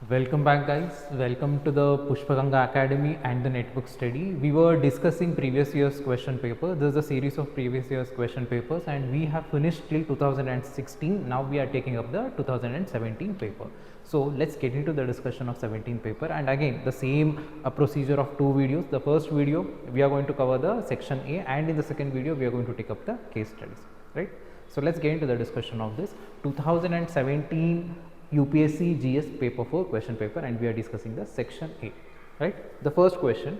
Welcome back, guys. Welcome to the Pushpaganga Academy and the network study. We were discussing previous year's question paper. This is a series of previous year's question papers and we have finished till 2016. Now we are taking up the 2017 paper. So let's get into the discussion of 17 paper, and again the same procedure of two videos. The first video we are going to cover the section A, and in the second video we are going to take up the case studies, right? So let's get into the discussion of this 2017 UPSC GS paper 4 question paper, and we are discussing the section A, right? The first question,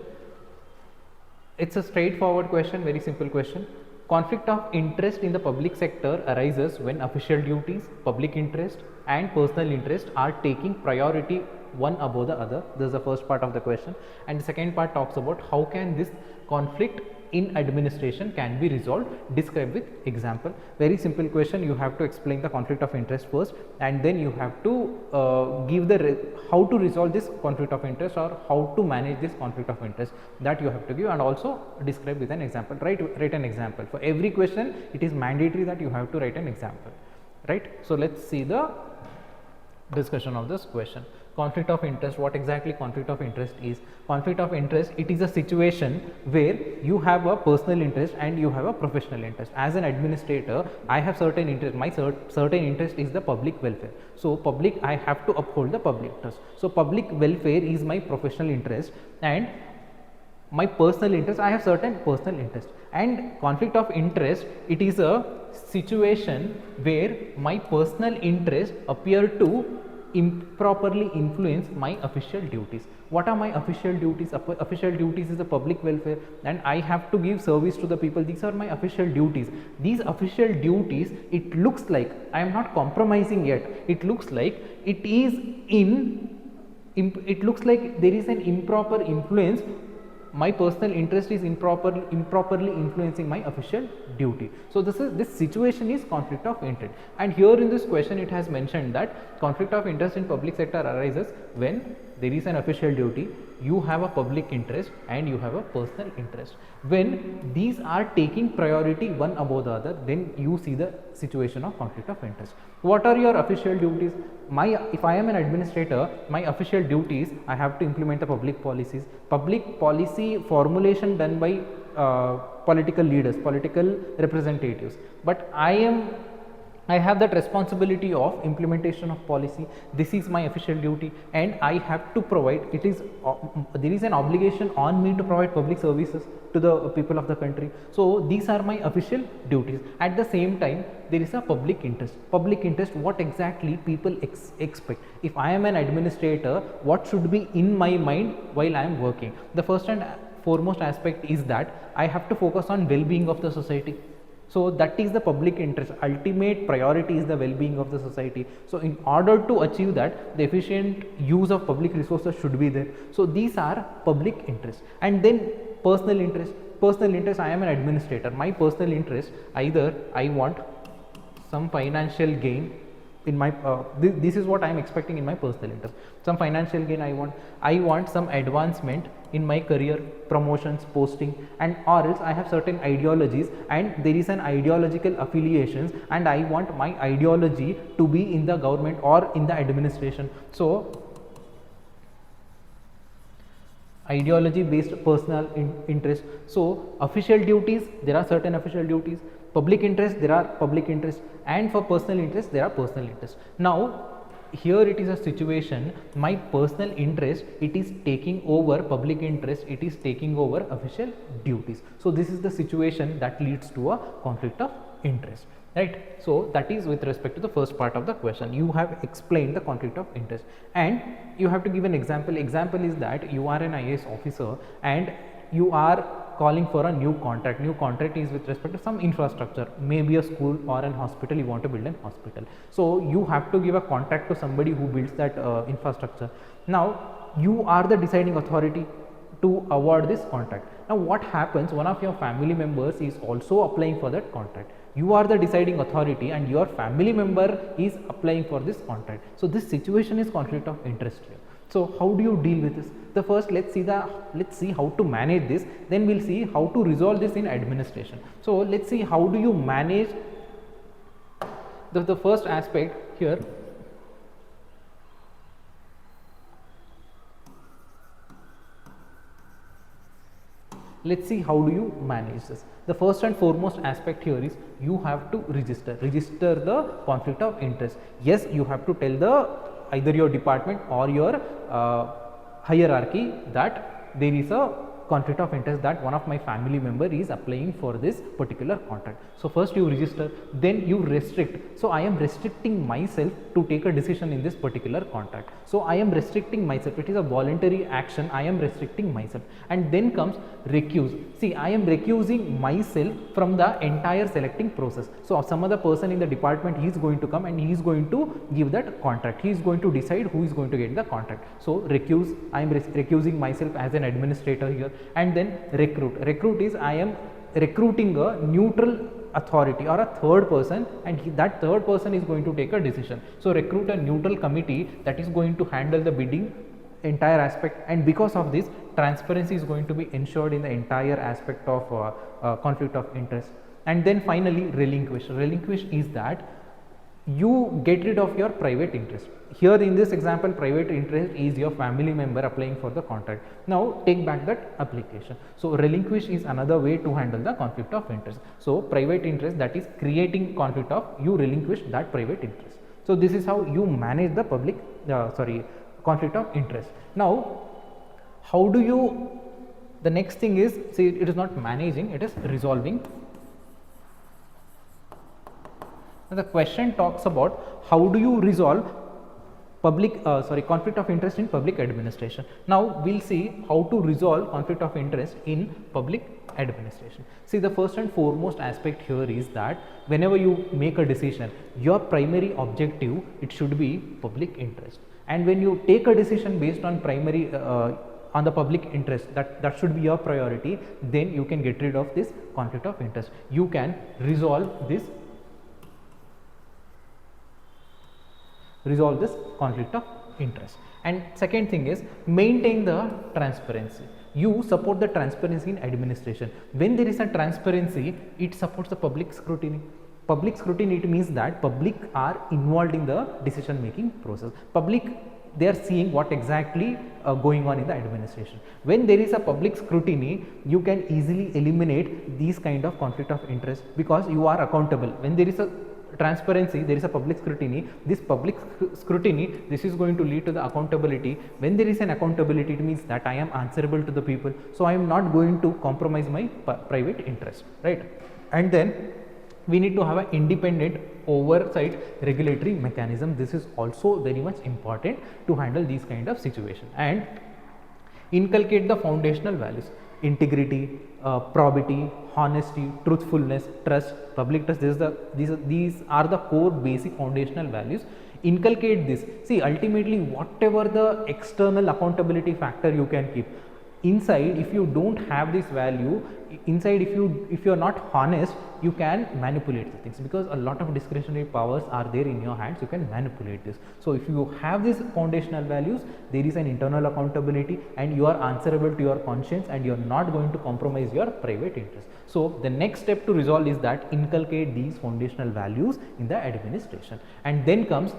it's a straightforward question, very simple question. Conflict of interest in the public sector arises when official duties, public interest and personal interest are taking priority one above the other. This is the first part of the question, and the second part talks about how can this conflict in administration can be resolved. Describe with example. Very simple question. You have to explain the conflict of interest first, and then you have to give the how to resolve this conflict of interest or how to manage this conflict of interest, that you have to give, and also describe with an example. Write an example for every question. It is mandatory that you have to write an example, right? So let's see the discussion of this question. Conflict of interest. What exactly conflict of interest is? Conflict of interest, it is a situation where you have a personal interest and you have a professional interest. As an administrator, I have certain interest. My certain interest is the public welfare. So public, I have to uphold the public interest. So public welfare is my professional interest, and my personal interest, I have certain personal interest. And conflict of interest, it is a situation where my personal interest appear to improperly influence my official duties. What are my official duties? Official duties is the public welfare, and I have to give service to the people. These are my official duties. These official duties, it looks like I am not compromising yet. It looks like it is it looks like there is an improper influence. My personal interest is improperly influencing my official duty. So this situation is conflict of interest, and here in this question it has mentioned that conflict of interest in public sector arises when there is an official duty, you have a public interest and you have a personal interest. When these are taking priority one above the other, then you see the situation of conflict of interest. What are your official duties? If I am an administrator, my official duties, I have to implement the public policies. Public policy formulation done by political leaders, political representatives, but I have that responsibility of implementation of policy. This is my official duty, and I have to provide, it is there is an obligation on me to provide public services to the people of the country. So these are my official duties. At the same time, there is a public interest. Public interest, what exactly people expect? If I am an administrator, what should be in my mind while I am working? The first and foremost aspect is that I have to focus on well-being of the society. So that is the public interest. Ultimate priority is the well-being of the society. So in order to achieve that, the efficient use of public resources should be there. So these are public interest. And then personal interest. Personal interest, I am an administrator. My personal interest, either I want some financial gain in my this is what I am expecting in my personal interest. Some financial gain I want some advancement in my career, promotions, posting, and or else I have certain ideologies and there is an ideological affiliations, and I want my ideology to be in the government or in the administration. So ideology based personal interest. So official duties, there are certain official duties. Public interest, there are public interest, and for personal interest there are personal interest. Now here it is a situation, my personal interest, it is taking over public interest, it is taking over official duties. So this is the situation that leads to a conflict of interest, right? So that is with respect to the first part of the question. You have explained the conflict of interest, and you have to give an example. Example is that you are an IAS officer and you are calling for a new contract. New contract is with respect to some infrastructure, maybe a school or an hospital. You want to build an hospital, so you have to give a contract to somebody who builds that infrastructure. Now you are the deciding authority to award this contract. Now what happens, one of your family members is also applying for that contract. You are the deciding authority and your family member is applying for this contract. So this situation is conflict of interest here. So how do you deal with this? The first, let's see how to manage this, then we'll see how to resolve this in administration. So let's see how do you manage the first aspect here. Let's see how do you manage this. The first and foremost aspect here is you have to register the conflict of interest. Yes, you have to tell the either your department or your hierarchy that there is a conflict of interest, that one of my family member is applying for this particular contract. So first you register, then you restrict. So I am restricting myself to take a decision in this particular contract. So I am restricting myself. It is a voluntary action. I am restricting myself. And then comes recuse. See, I am recusing myself from the entire selecting process. So some other person in the department, he is going to come and he is going to give that contract. He is going to decide who is going to get the contract. So recuse, I am recusing myself as an administrator here. And then recruit is I am recruiting a neutral authority or a third person, and that third person is going to take a decision. So recruit a neutral committee that is going to handle the bidding entire aspect, and because of this transparency is going to be ensured in the entire aspect of conflict of interest. And then finally relinquish is that you get rid of your private interest. Here in this example, private interest is your family member applying for the contract. Now take back that application. So relinquish is another way to handle the conflict of interest. So private interest, that is creating conflict of, you relinquish that private interest. So this is how you manage the conflict of interest. Now how do you, the next thing is, see, it is not managing, it is resolving. Now the question talks about how do you resolve conflict of interest in public administration. Now we'll see how to resolve conflict of interest in public administration. See, the first and foremost aspect here is that whenever you make a decision, your primary objective, it should be public interest. And when you take a decision based on primary on the public interest, that should be your priority, then you can get rid of this conflict of interest. You can resolve this conflict of interest. And second thing is maintain the transparency. You support the transparency in administration. When there is a transparency, it supports the public scrutiny. Public scrutiny, it means that public are involved in the decision making process. Public, they are seeing what exactly going on in the administration. When there is a public scrutiny, you can easily eliminate these kind of conflict of interest because you are accountable. When there is a transparency, there is a public scrutiny. This public scrutiny, this is going to lead to the accountability. When there is an accountability, it means that I am answerable to the people. So I am not going to compromise my private interest, right? And then we need to have an independent oversight regulatory mechanism. This is also very much important to handle these kind of situation. And inculcate the foundational values: integrity, probity, honesty, truthfulness, trust, public trust. These are the core basic foundational values. Inculcate this. See, ultimately whatever the external accountability factor you can keep, inside if you don't have this value, inside if you are not honest, you can manipulate the things, because a lot of discretionary powers are there in your hands. You can manipulate this. So if you have these foundational values, there is an internal accountability and you are answerable to your conscience and you are not going to compromise your private interest. So the next step to resolve is that inculcate these foundational values in the administration. And then comes,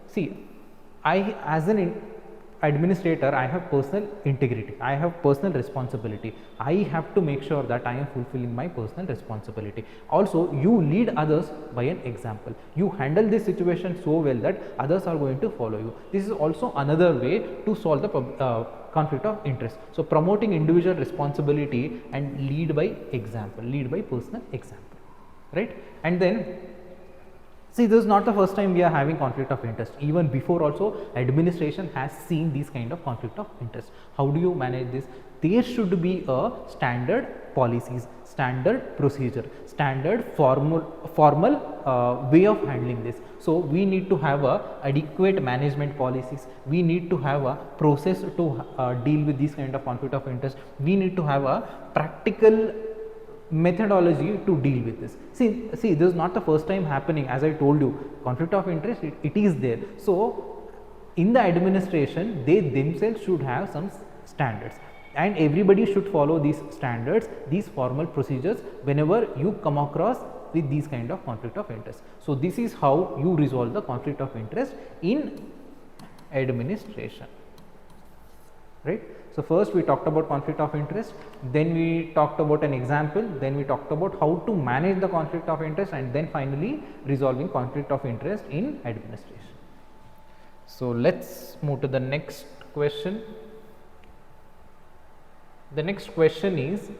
see, I as an administrator, I have personal integrity, I have personal responsibility. I have to make sure that I am fulfilling my personal responsibility. Also, you lead others by an example. You handle this situation so well that others are going to follow you. This is also another way to solve the conflict of interest. So promoting individual responsibility and lead by example, lead by personal example, right? And then, see, this is not the first time we are having conflict of interest. Even before also, administration has seen these kind of conflict of interest. How do you manage this? There should be a standard policies, standard procedure, standard formal way of handling this. So we need to have a adequate management policies. We need to have a process to deal with this kind of conflict of interest. We need to have a practical methodology to deal with this. See, this is not the first time happening. As I told you, conflict of interest, it is there. So in the administration, they themselves should have some standards, and everybody should follow these standards, these formal procedures whenever you come across with these kind of conflict of interest. So this is how you resolve the conflict of interest in administration, right? So first we talked about conflict of interest, then we talked about an example, then we talked about how to manage the conflict of interest, and then finally resolving conflict of interest in administration. So let's move to the next question. The next question is,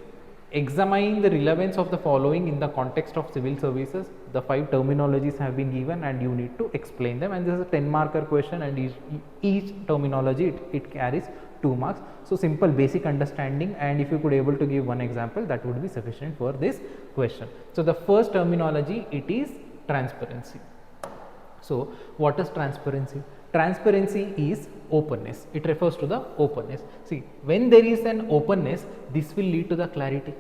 examining the relevance of the following in the context of civil services. The 5 terminologies have been given and you need to explain them, and this is a 10 marker question, and each terminology it carries 2 marks. So simple basic understanding, and if you could able to give one example, that would be sufficient for this question. So the first terminology, it is transparency. So what is transparency? Transparency is openness. It refers to the openness. See, when there is an openness, this will lead to the clarity,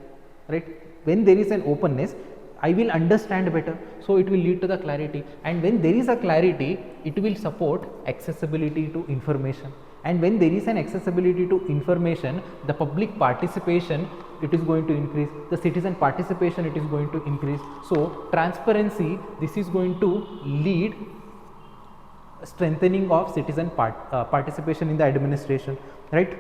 right? When there is an openness, I will understand better, so it will lead to the clarity, and when there is a clarity, it will support accessibility to information, and when there is an accessibility to information, the public participation, it is going to increase, the citizen participation, it is going to increase. So transparency, this is going to lead strengthening of citizen participation in the administration, right?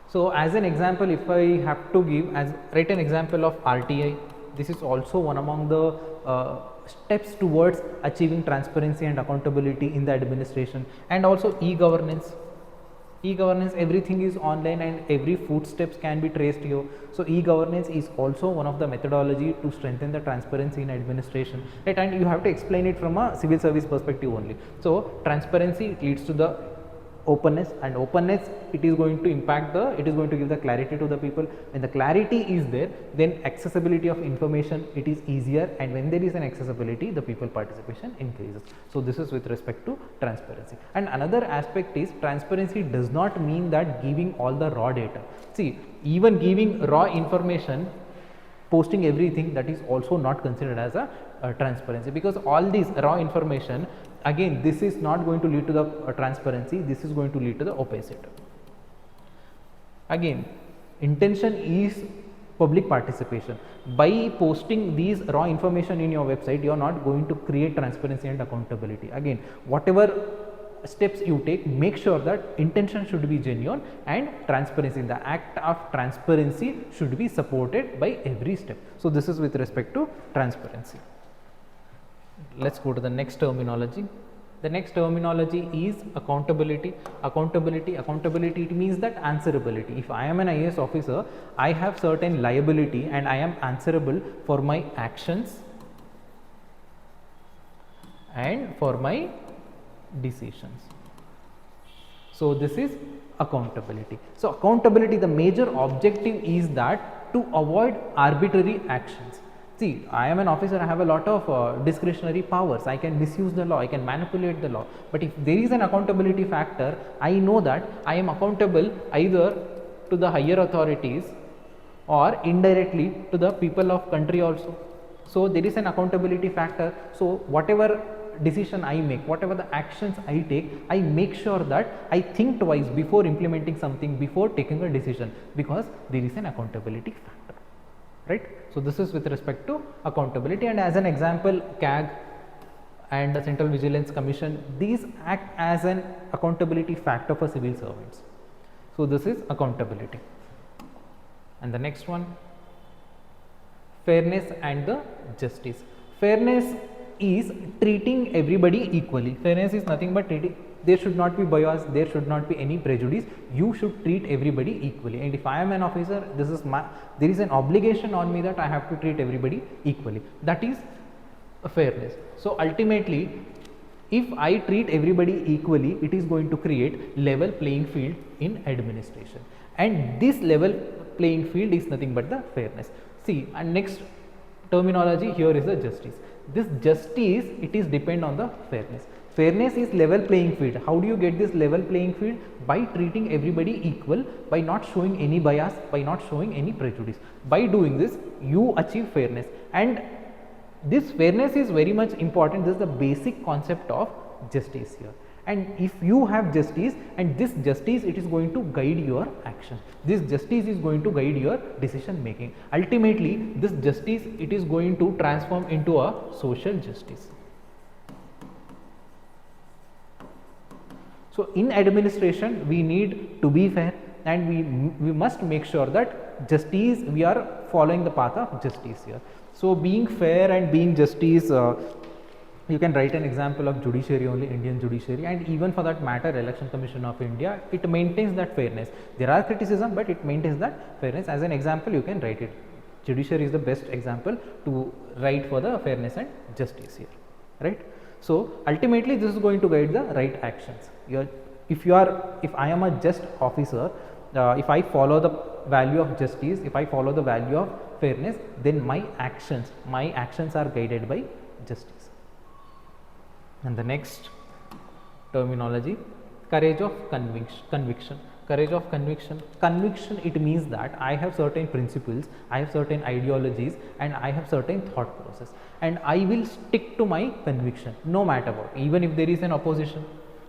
So as an example, if I have to give write an example of RTI, this is also one among the steps towards achieving transparency and accountability in the administration. And also e-governance. E-governance, everything is online and every footsteps can be traced here. So e-governance is also one of the methodology to strengthen the transparency in administration, right? And you have to explain it from a civil service perspective only. So transparency, it leads to the openness, and openness, it is going to impact it is going to give the clarity to the people. When the clarity is there, then accessibility of information, it is easier, and when there is an accessibility, the people participation increases. So this is with respect to transparency. And another aspect is, transparency does not mean that giving all the raw data. See, even giving raw information, posting everything, that is also not considered as a transparency, because all these raw information, again, this is not going to lead to the transparency, this is going to lead to the opacity. Again, intention is public participation. By posting these raw information in your website, you are not going to create transparency and accountability. Again, whatever steps you take, make sure that intention should be genuine, and transparency, the act of transparency should be supported by every step. So this is with respect to transparency. Let's go to the next terminology. The next terminology is accountability. Accountability, it means that answerability. If I am an IAS officer, I have certain liability and I am answerable for my actions and for my decisions. So this is accountability. So accountability, the major objective is that to avoid arbitrary actions. See, I am an officer, I have a lot of discretionary powers, I can misuse the law, I can manipulate the law, but if there is an accountability factor, I know that I am accountable either to the higher authorities or indirectly to the people of country also. So there is an accountability factor. So whatever decision I make, whatever the actions I take, I make sure that I think twice before implementing something, before taking a decision, because there is an accountability factor, right? So this is with respect to accountability. And as an example, CAG and the Central Vigilance Commission, these act as an accountability factor for civil servants. So this is accountability. And the next one, fairness and the justice. Fairness is treating everybody equally. Fairness is nothing but treating, there should not be bias, there should not be any prejudice, you should treat everybody equally. And if I am an officer, there is an obligation on me that I have to treat everybody equally. That is a fairness. So ultimately, if I treat everybody equally, it is going to create level playing field in administration, and this level playing field is nothing but the fairness. See, and next terminology here is the justice. This justice, it is depend on the fairness. Fairness is level playing field. How do you get this level playing field? By treating everybody equal, by not showing any bias, by not showing any prejudice. By doing this, you achieve fairness, and this fairness is very much important. This is the basic concept of justice here. And if you have justice, and this justice, it is going to guide your action. This justice is going to guide your decision making. Ultimately, this justice, it is going to transform into a social justice. So in administration, we need to be fair, and we must make sure that justice, we are following the path of justice here. So being fair and being justice, you can write an example of judiciary only, Indian judiciary, and even for that matter Election Commission of India, it maintains that fairness. There are criticism, but it maintains that fairness. As an example you can write it. Judiciary is the best example to write for the fairness and justice here, right? So ultimately this is going to guide the right actions. If I am a just officer, if I follow the value of justice, if I follow the value of fairness, then my actions are guided by justice. And the next terminology, courage of conviction. Courage of conviction. Conviction, it means that I have certain principles, I have certain ideologies, and I have certain thought process, and I will stick to my conviction no matter what, even if there is an opposition.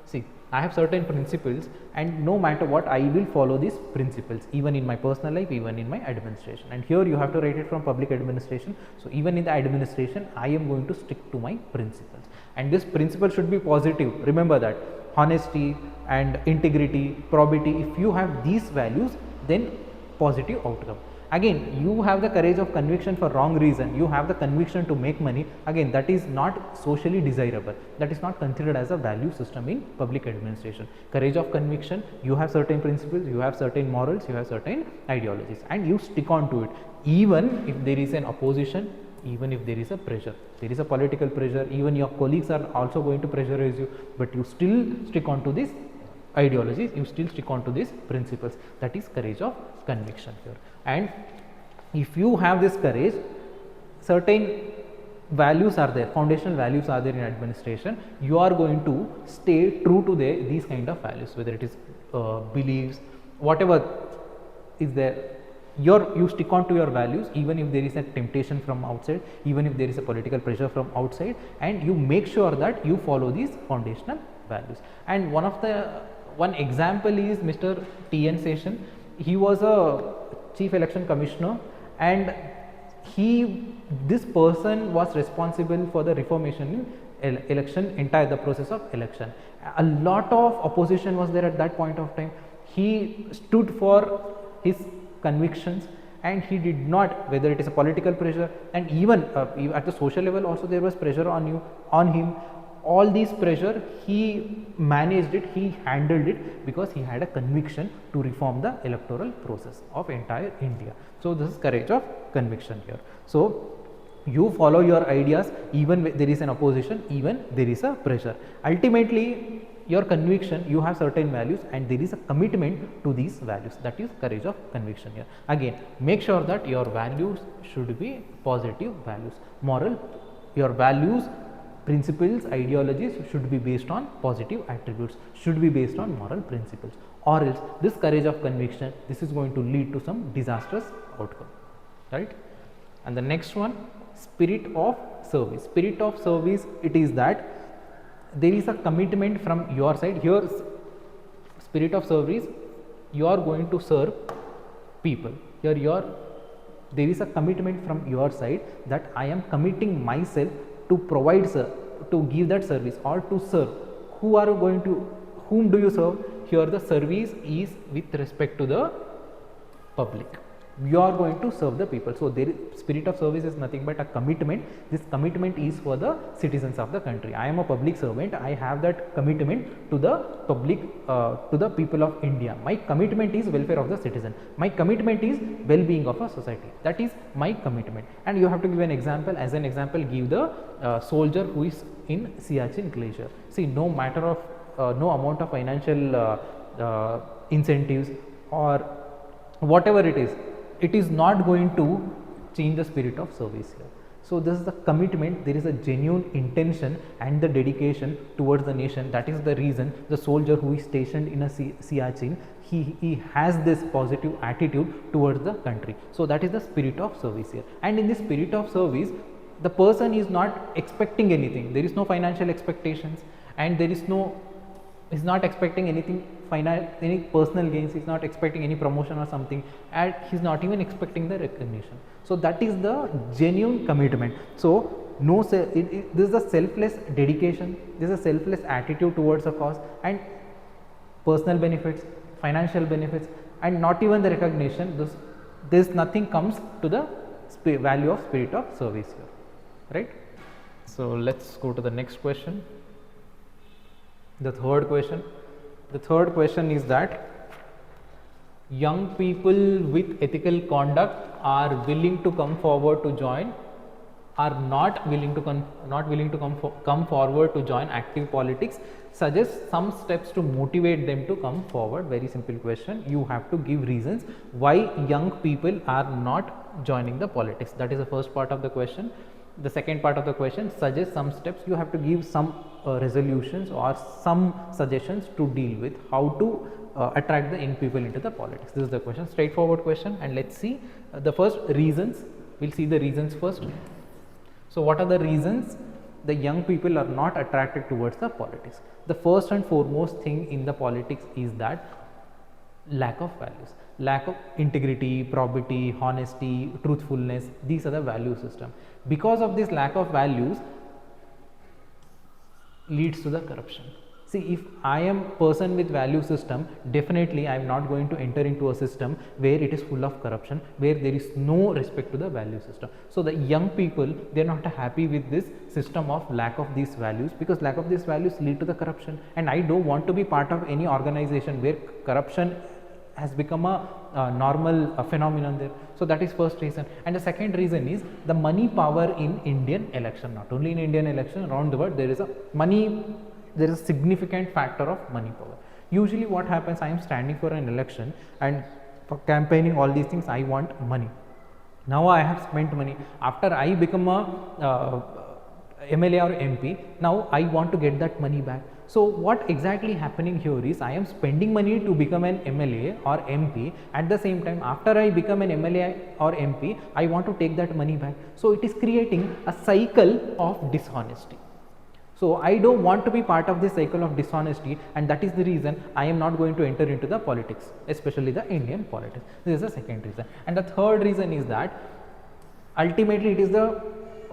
See, I have certain principles, and no matter what I will follow these principles, even in my personal life, even in my administration. And here you have to write it from public administration. So even in the administration I am going to stick to my principles, and this principle should be positive. Remember that honesty and integrity, probity, if you have these values, then positive outcome. Again, you have the courage of conviction for wrong reason, you have the conviction to make money, again that is not socially desirable, that is not considered as a value system in public administration. Courage of conviction, you have certain principles, you have certain morals, you have certain ideologies, and you stick on to it, even if there is an opposition, even if there is a pressure, there is a political pressure, even your colleagues are also going to pressurize you, but you still stick on to this ideologies, you still stick on to these principles. That is courage of conviction here. And if you have this courage, certain values are there, foundational values are there in administration, you are going to stay true to these kind of values, whether it is beliefs, whatever is there, you stick on to your values, even if there is a temptation from outside, even if there is a political pressure from outside, and you make sure that you follow these foundational values. And one example is Mr. T.N. Session. He was a chief election commissioner, and this person was responsible for the reformation in election, the process of election. A lot of opposition was there at that point of time. He stood for his convictions, and he did not, whether it is a political pressure, and even at the social level also there was pressure on him. All these pressure, he managed it, he handled it, because he had a conviction to reform the electoral process of entire India. So this is courage of conviction here. So you follow your ideas even when there is an opposition, even there is a pressure. Ultimately your conviction, you have certain values and there is a commitment to these values, that is courage of conviction here. Again, make sure that your values should be positive values, your values, principles, ideologies should be based on positive attributes, should be based on moral principles, or else this courage of conviction, this is going to lead to some disastrous outcome, right? And the next one, spirit of service. Spirit of service, it is that there is a commitment from your side. Here, spirit of service, you are going to serve people. Here there is a commitment from your side that I am committing myself to provide, to give that service or to serve. Whom do you serve? Here the service is with respect to the public. You are going to serve the people. So spirit of service is nothing but a commitment. This commitment is for the citizens of the country. I am a public servant. I have that commitment to the public, to the people of India. My commitment is welfare of the citizen. My commitment is well-being of a society. That is my commitment. And you have to give an example. As an example, give the soldier who is in Siachen glacier. See, no matter of no amount of financial incentives or whatever it is not going to change the spirit of service here. So this is the commitment, there is a genuine intention and the dedication towards the nation. That is the reason the soldier who is stationed in a Siachen, he has this positive attitude towards the country. So that is the spirit of service here. And in this spirit of service, the person is not expecting anything. There is no financial expectations, and there is is not expecting anything, any personal gains, he is not expecting any promotion or something, and he is not even expecting the recognition. So that is the genuine commitment. So this is a selfless dedication, this is a selfless attitude towards a cause, and personal benefits, financial benefits, and not even the recognition, this nothing comes to the value of spirit of service here, right? So let's go to the next question. The third question is that young people with ethical conduct are willing to come forward to join, are not willing to come forward to join active politics. Suggest some steps to motivate them to come forward. Very simple question. You have to give reasons why young people are not joining the politics. That is the first part of the question. The second part of the question, suggest some steps. You have to give some resolutions or some suggestions to deal with how to attract the young people into the politics. This is the question, straightforward question. And let's see the first reasons. We'll see the reasons first. So what are the reasons the young people are not attracted towards the politics? The first and foremost thing in the politics is that lack of values, lack of integrity, probity, honesty, truthfulness. These are the value system. Because of this lack of values leads to the corruption. See, if I am person with value system, definitely I am not going to enter into a system where it is full of corruption, where there is no respect to the value system. So the young people, they are not happy with this system of lack of these values, because lack of these values lead to the corruption, and I don't want to be part of any organization where corruption has become a normal phenomenon there. So that is first reason. And the second reason is the money power in Indian election. Not only in Indian election, around the world there is a significant factor of money power. Usually what happens, I am standing for an election and for campaigning all these things, I want money. Now I have spent money. After I become a MLA or MP, now I want to get that money back. So what exactly happening here is, I am spending money to become an MLA or MP. At the same time, after I become an MLA or MP, I want to take that money back. So it is creating a cycle of dishonesty. So I don't want to be part of this cycle of dishonesty, and that is the reason I am not going to enter into the politics, especially the Indian politics. This is the second reason. And the third reason is that ultimately it is the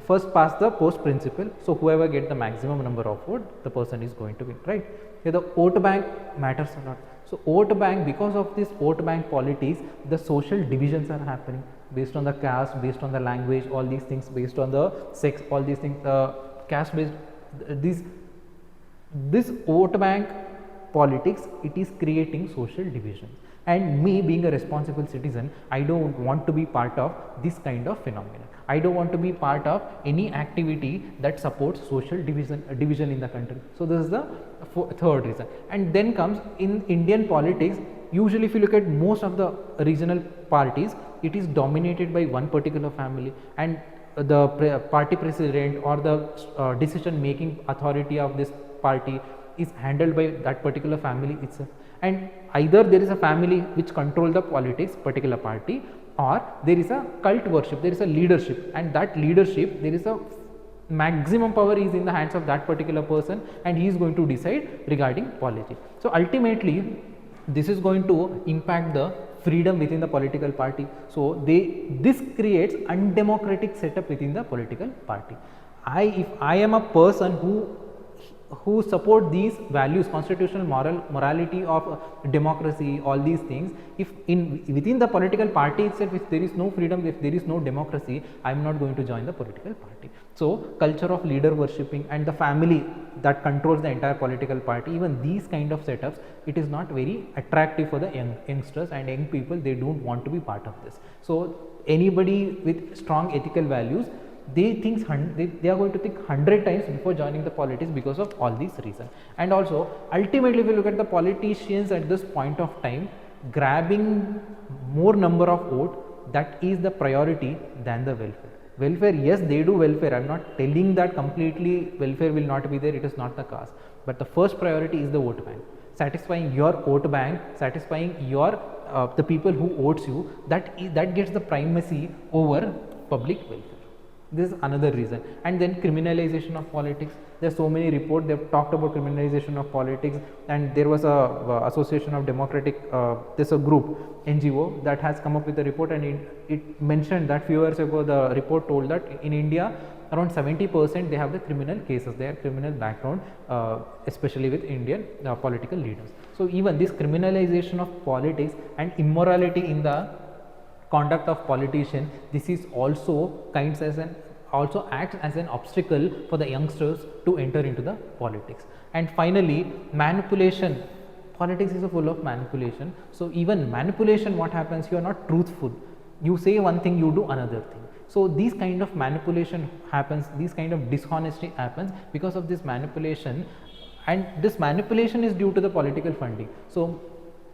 first past the post principle. So whoever get the maximum number of votes, the person is going to win, right? Here the vote bank matters a lot. So vote bank, because of this vote bank politics, the social divisions are happening based on the caste, based on the language, all these things, based on the sex, all these things, caste based. This vote bank politics, it is creating social division, and me being a responsible citizen, I don't want to be part of this kind of phenomenon. I don't want to be part of any activity that supports social division in the country. So this is the third reason. And then comes in Indian politics, usually if you look at most of the regional parties, it is dominated by one particular family, and the party president or the decision making authority of this party is handled by that particular family itself. And either there is a family which control the politics, particular party, or there is a cult worship, there is a leadership, and that leadership, there is a maximum power is in the hands of that particular person, and he is going to decide regarding politics. So ultimately this is going to impact the freedom within the political party. So this creates undemocratic setup within the political party. If I am a person who support these values, constitutional morality of democracy, all these things, if within the political party itself, if there is no freedom, if there is no democracy, I am not going to join the political party. So culture of leader worshipping and the family that controls the entire political party, even these kind of setups, it is not very attractive for the youngsters and young people. They don't want to be part of this. So anybody with strong ethical values, they are going to think 100 times before joining the politics because of all these reasons. And also ultimately, if you look at the politicians at this point of time, grabbing more number of votes, that is the priority than the welfare. Welfare, yes, they do welfare. I am not telling that completely welfare will not be there, it is not the case. But the first priority is the vote bank. Satisfying your vote bank, satisfying your the people who votes you, that gets the primacy over public welfare. This is another reason. And then criminalization of politics. There are so many reports, they have talked about criminalization of politics, and there was a association of democratic, there's a group, NGO, that has come up with a report, and it mentioned that few years ago the report told that in India around 70% they have the criminal cases, they have criminal background, especially with Indian political leaders. So even this criminalization of politics and immorality in the conduct of politician, this is also also acts as an obstacle for the youngsters to enter into the politics. And finally, manipulation. Politics is full of manipulation. So even manipulation, what happens, you are not truthful, you say one thing, you do another thing. So these kind of manipulation happens, these kind of dishonesty happens because of this manipulation, and this manipulation is due to the political funding. So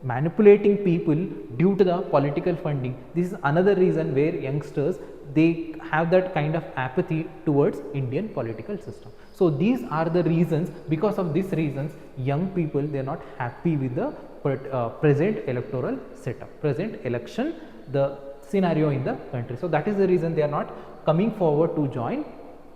manipulating people due to the political funding, this is another reason where youngsters, they have that kind of apathy towards Indian political system. So these are the reasons, because of these reasons young people, they are not happy with the present electoral setup, present election, the scenario in the country. So that is the reason they are not coming forward to join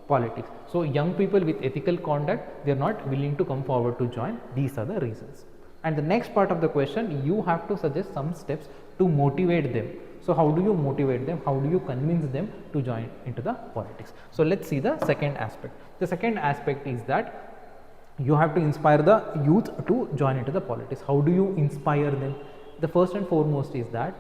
politics. So young people with ethical conduct, they are not willing to come forward to join. These are the reasons. And the next part of the question, you have to suggest some steps to motivate them. So how do you motivate them? How do you convince them to join into the politics? So let's see the second aspect. The second aspect is that you have to inspire the youth to join into the politics. How do you inspire them? The first and foremost is that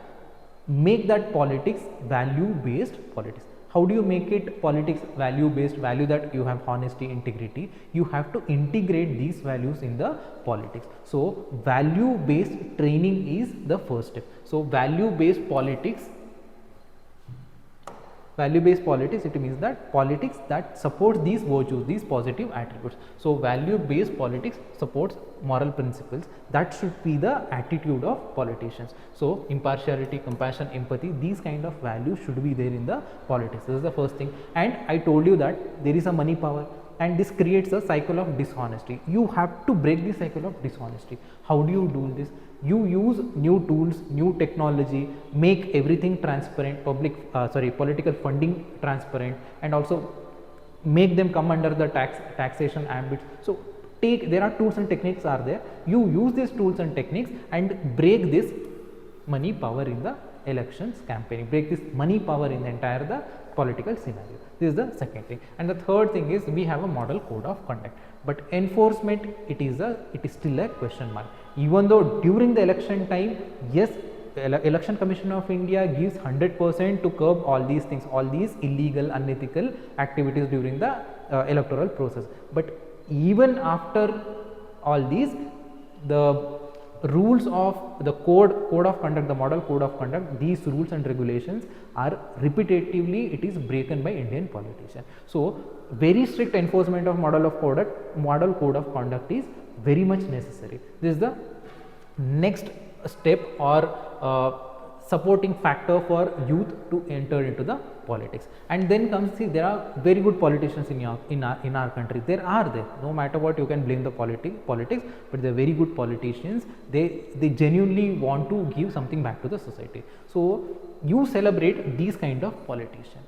make that politics value based politics. How do you make it politics value based? Value that you have honesty, integrity, you have to integrate these values in the politics. So value based training is the first step. So value based politics, it means that politics that supports these virtues, these positive attributes. So value based politics supports moral principles. That should be the attitude of politicians. So impartiality, compassion, empathy, these kind of values should be there in the politics. This is the first thing. And I told you that there is a money power, and this creates a cycle of dishonesty. You have to break the cycle of dishonesty. How do you do this? You use new tools, new technology, make everything transparent, political funding transparent, and also make them come under the taxation ambit. So there are tools and techniques are there. You use these tools and techniques and break this money power in the elections campaigning, break this money power in the entire the political scenario. This is the second thing. And the third thing is, we have a model code of conduct, but enforcement, it is still a question mark. Even though during the election time, yes, Election Commission of India gives 100% to curb all these things, all these illegal, unethical activities during the electoral process. But even after all these, the rules of the code of conduct, the model code of conduct, these rules and regulations are repetitively, it is broken by Indian politicians. So very strict enforcement of model code of conduct is very much necessary. This is the next step or supporting factor for youth to enter into the politics. And then comes, see, there are very good politicians in our country. There are no matter what, you can blame the politics, but they are very good politicians. They genuinely want to give something back to the society. So you celebrate these kind of politicians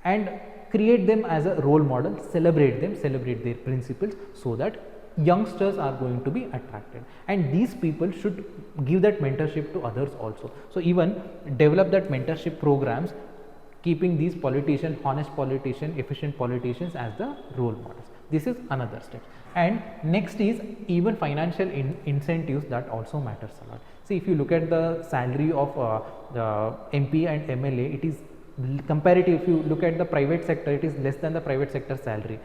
and create them as a role model, celebrate them, celebrate their principles, so that youngsters are going to be attracted, and these people should give that mentorship to others also. So even develop that mentorship programs, keeping these politicians, honest politicians, efficient politicians as the role models. This is another step. And next is even financial incentives, that also matters a lot. See, if you look at the salary of MP and MLA, it is comparative. If you look at the private sector, it is less than the private sector salary.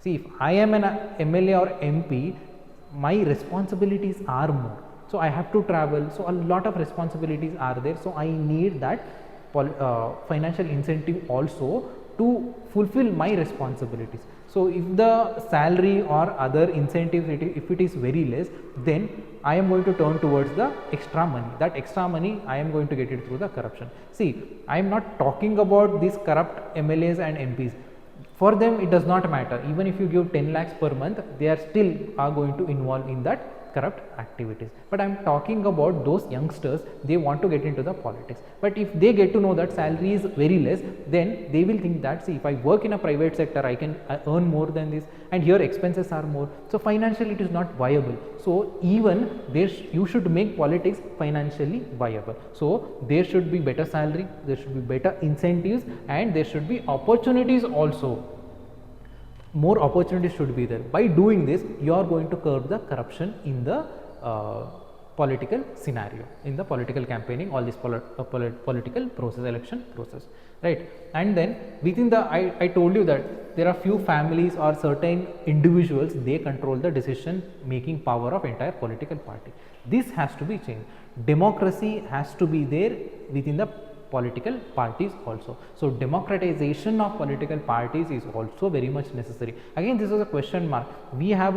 See, if I am an MLA or MP, my responsibilities are more. So I have to travel. So a lot of responsibilities are there. So I need that financial incentive also to fulfill my responsibilities. So if the salary or other incentives, if it is very less, then I am going to turn towards the extra money. That extra money, I am going to get it through the corruption. See, I am not talking about these corrupt MLAs and MPs. For them, it does not matter. Even if you give 10 lakhs per month, they are still going to involve in that corrupt activities. But I am talking about those youngsters, they want to get into the politics, but if they get to know that salary is very less, then they will think that, see, if I work in a private sector, I can earn more than this, and here expenses are more, so financially it is not viable. So even there you should make politics financially viable. So there should be better salary, there should be better incentives, and there should be opportunities also. More opportunities should be there. By doing this, you are going to curb the corruption in the political scenario, in the political campaigning, all this political process, election process, right? And then within the, I told you that there are few families or certain individuals, they control the decision making power of entire political party. This has to be changed. Democracy has to be there within the political parties also. So democratization of political parties is also very much necessary. Again, this is a question mark. We have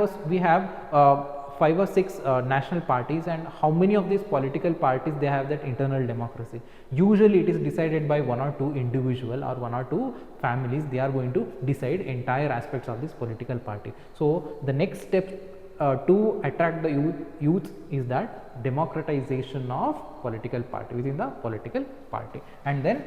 5 or 6 national parties, and how many of these political parties they have that internal democracy? Usually it is decided by 1 or 2 individual or 1 or 2 families. They are going to decide entire aspects of this political party. So the next step to attract the youth is that democratization of political party within the political party. And then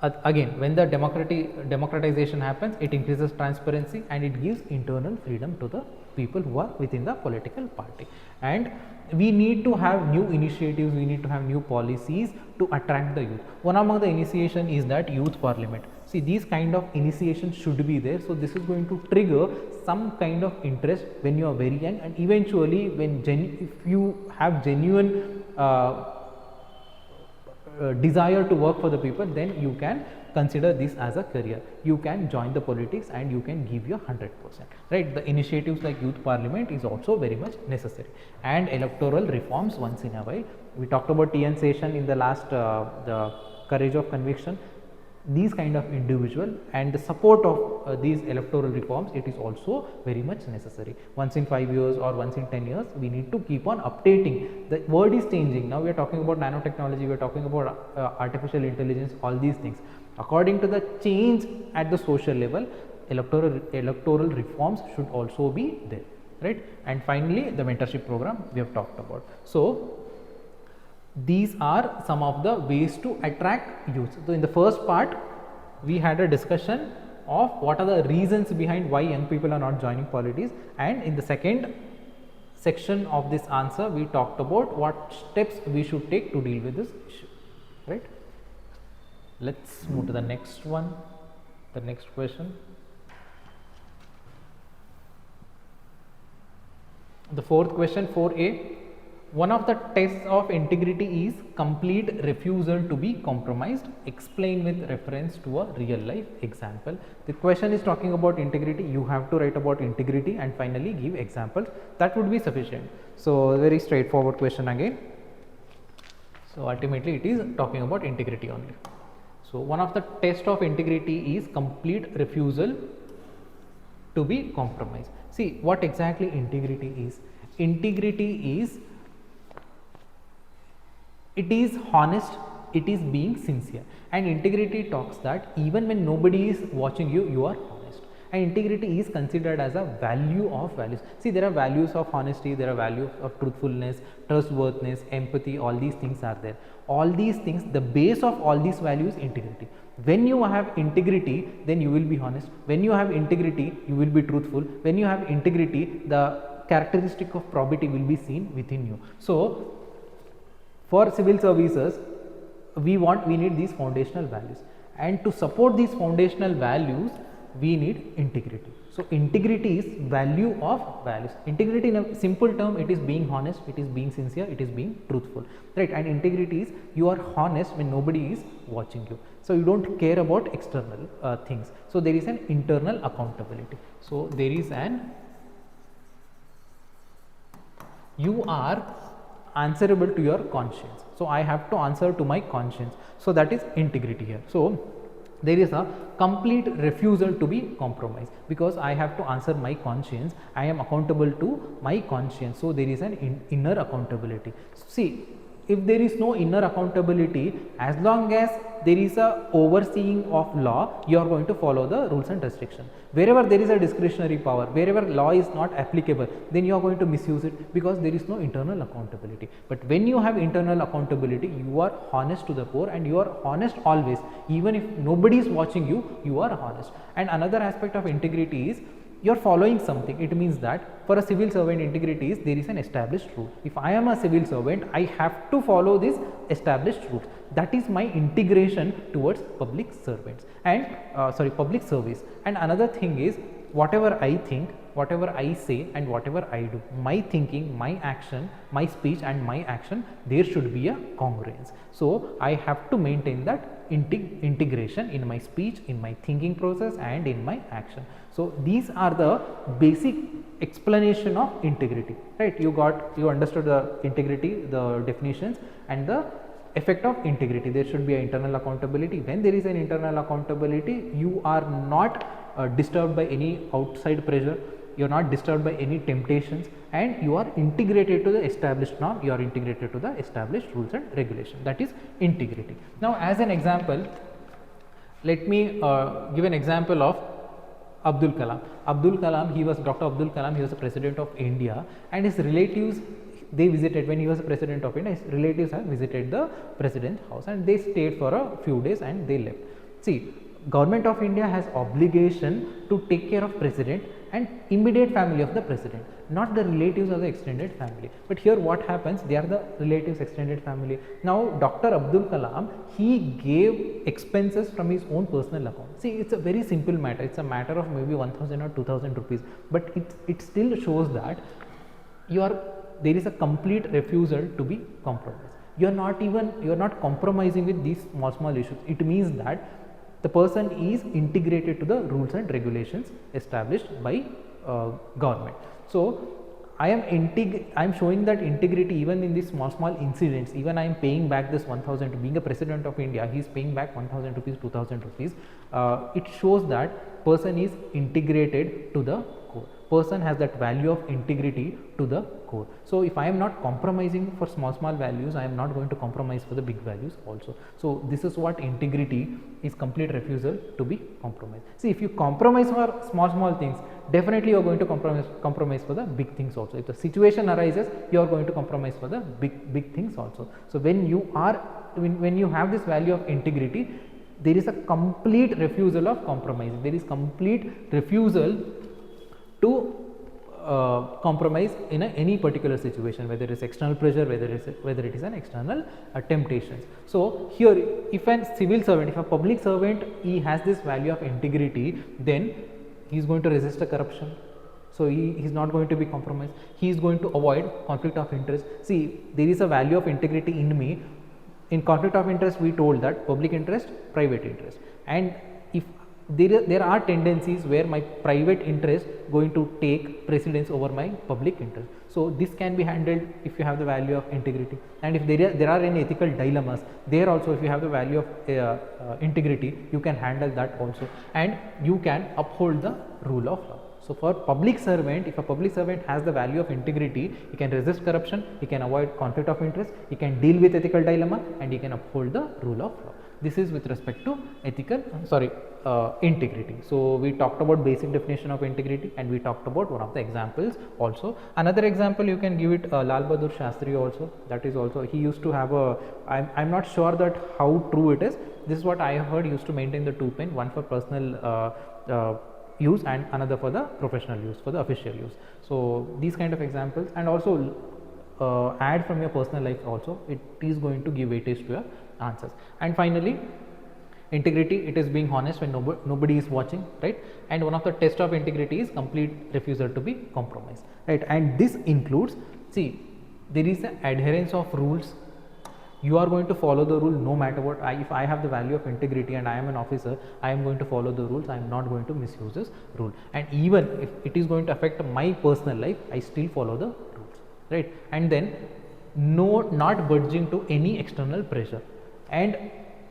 again, when the democratization happens, it increases transparency and it gives internal freedom to the people who are within the political party. And we need to have new initiatives, we need to have new policies to attract the youth. One among the initiation is that youth parliament. See, these kind of initiations should be there. So this is going to trigger some kind of interest when you are very young, and eventually when if you have genuine desire to work for the people, then you can consider this as a career. You can join the politics and you can give your 100%, right? The initiatives like youth parliament is also very much necessary, and electoral reforms once in a while. We talked about TN session in the last the courage of conviction. These kind of individual and the support of these electoral reforms, it is also very much necessary. Once in 5 years or once in 10 years, we need to keep on updating. The world is changing. Now we are talking about nanotechnology, we are talking about artificial intelligence, all these things. According to the change at the social level, electoral reforms should also be there, right? And finally, the mentorship program we have talked about. So these are some of the ways to attract youth. So in the first part, we had a discussion of what are the reasons behind why young people are not joining politics, and in the second section of this answer, we talked about what steps we should take to deal with this issue, right? Let's move to the next one, the next question. The fourth question, 4A. One of the tests of integrity is complete refusal to be compromised. Explain with reference to a real life example. The question is talking about integrity. You have to write about integrity and finally give examples. That would be sufficient. So very straightforward question again. So ultimately it is talking about integrity only. So one of the tests of integrity is complete refusal to be compromised. See what exactly integrity is. Integrity is, it is honest, it is being sincere, and integrity talks that even when nobody is watching you, you are honest, and integrity is considered as a value of values. See, there are values of honesty, there are values of truthfulness, trustworthiness, empathy, all these things are there. All these things, the base of all these values, integrity. When you have integrity, then you will be honest. When you have integrity, you will be truthful. When you have integrity, the characteristic of probity will be seen within you. So for civil services, we need these foundational values, and to support these foundational values, we need integrity. So integrity is value of values. Integrity in a simple term, it is being honest, it is being sincere, it is being truthful, right? And integrity is you are honest when nobody is watching you. So you don't care about external things. So there is an internal accountability. So there is you are answerable to your conscience. So I have to answer to my conscience. So that is integrity here. So there is a complete refusal to be compromised, because I have to answer my conscience. I am accountable to my conscience. So there is an inner accountability. See, if there is no inner accountability, as long as there is a overseeing of law, you are going to follow the rules and restrictions. Wherever there is a discretionary power, wherever law is not applicable, then you are going to misuse it, because there is no internal accountability. But when you have internal accountability, you are honest to the core, and you are honest always. Even if nobody is watching you, you are honest. And another aspect of integrity is you are following something. It means that for a civil servant, integrity is there is an established rule. If I am a civil servant, I have to follow this established rules. That is my integration towards public servants and public service. And another thing is, whatever I think, whatever I say, and whatever I do, my thinking, my action, my speech and my action, there should be a congruence. So I have to maintain that integration in my speech, in my thinking process and in my action. So these are the basic explanation of integrity, right? You understood the integrity, the definitions and the effect of integrity. There should be an internal accountability. When there is an internal accountability, you are not disturbed by any outside pressure, you are not disturbed by any temptations, and you are integrated to the established norm, you are integrated to the established rules and regulations. That is integrity. Now as an example, let me give an example of Abdul Kalam. Abdul Kalam, he was Dr. Abdul Kalam, he was the president of India, and his relatives, they visited, when he was the president of India, his relatives have visited the president's house and they stayed for a few days and they left. See, government of India has obligation to take care of president and immediate family of the president, not the relatives of the extended family. But here what happens, they are the relatives, extended family. Now Dr. Abdul Kalam, he gave expenses from his own personal account. See, it's a very simple matter, it's a matter of maybe 1000 or 2000 rupees, but it still shows that there is a complete refusal to be compromised. You are not compromising with these small issues. It means that the person is integrated to the rules and regulations established by government. So I am showing that integrity even in these small incidents. Even I am paying back this 1000, being a president of India, he is paying back 1000 rupees, 2000 rupees. It shows that person is integrated to the core. Person has that value of integrity to the core. So if I am not compromising for small values, I am not going to compromise for the big values also. So this is what integrity is, complete refusal to be compromised. See, if you compromise for small things, definitely you are going to compromise for the big things also. If the situation arises, you are going to compromise for the big things also. So when you have this value of integrity, there is a complete refusal of compromising. There is complete refusal to compromise in any particular situation, whether it is external pressure, whether it is an external temptations. So here, if a civil servant, if a public servant, he has this value of integrity, then he is going to resist the corruption. So he is not going to be compromised. He is going to avoid conflict of interest. See, there is a value of integrity in me. In conflict of interest, we told that public interest, private interest, and if there are tendencies where my private interest going to take precedence over my public interest. So this can be handled if you have the value of integrity, and if there are any ethical dilemmas, there also if you have the value of integrity, you can handle that also, and you can uphold the rule of law. So for public servant, if a public servant has the value of integrity, he can resist corruption, he can avoid conflict of interest, he can deal with ethical dilemma, and he can uphold the rule of law. This is with respect to integrity. So we talked about basic definition of integrity, and we talked about one of the examples also. Another example you can give it Lal Bahadur Shastri also. That is also, he used to have I'm not sure that how true it is. This is what I have heard. He used to maintain the 2 pen, one for personal use and another for the professional use, for the official use. So these kind of examples, and also add from your personal life also, it is going to give weightage to your answers. And finally, integrity, it is being honest when nobody is watching, right? And one of the test of integrity is complete refusal to be compromised, right? And this includes, see, there is an adherence of rules. You are going to follow the rule no matter what. If I have the value of integrity and I am an officer, I am going to follow the rules. I am not going to misuse this rule. And even if it is going to affect my personal life, I still follow the rules, right? And then not budging to any external pressure. And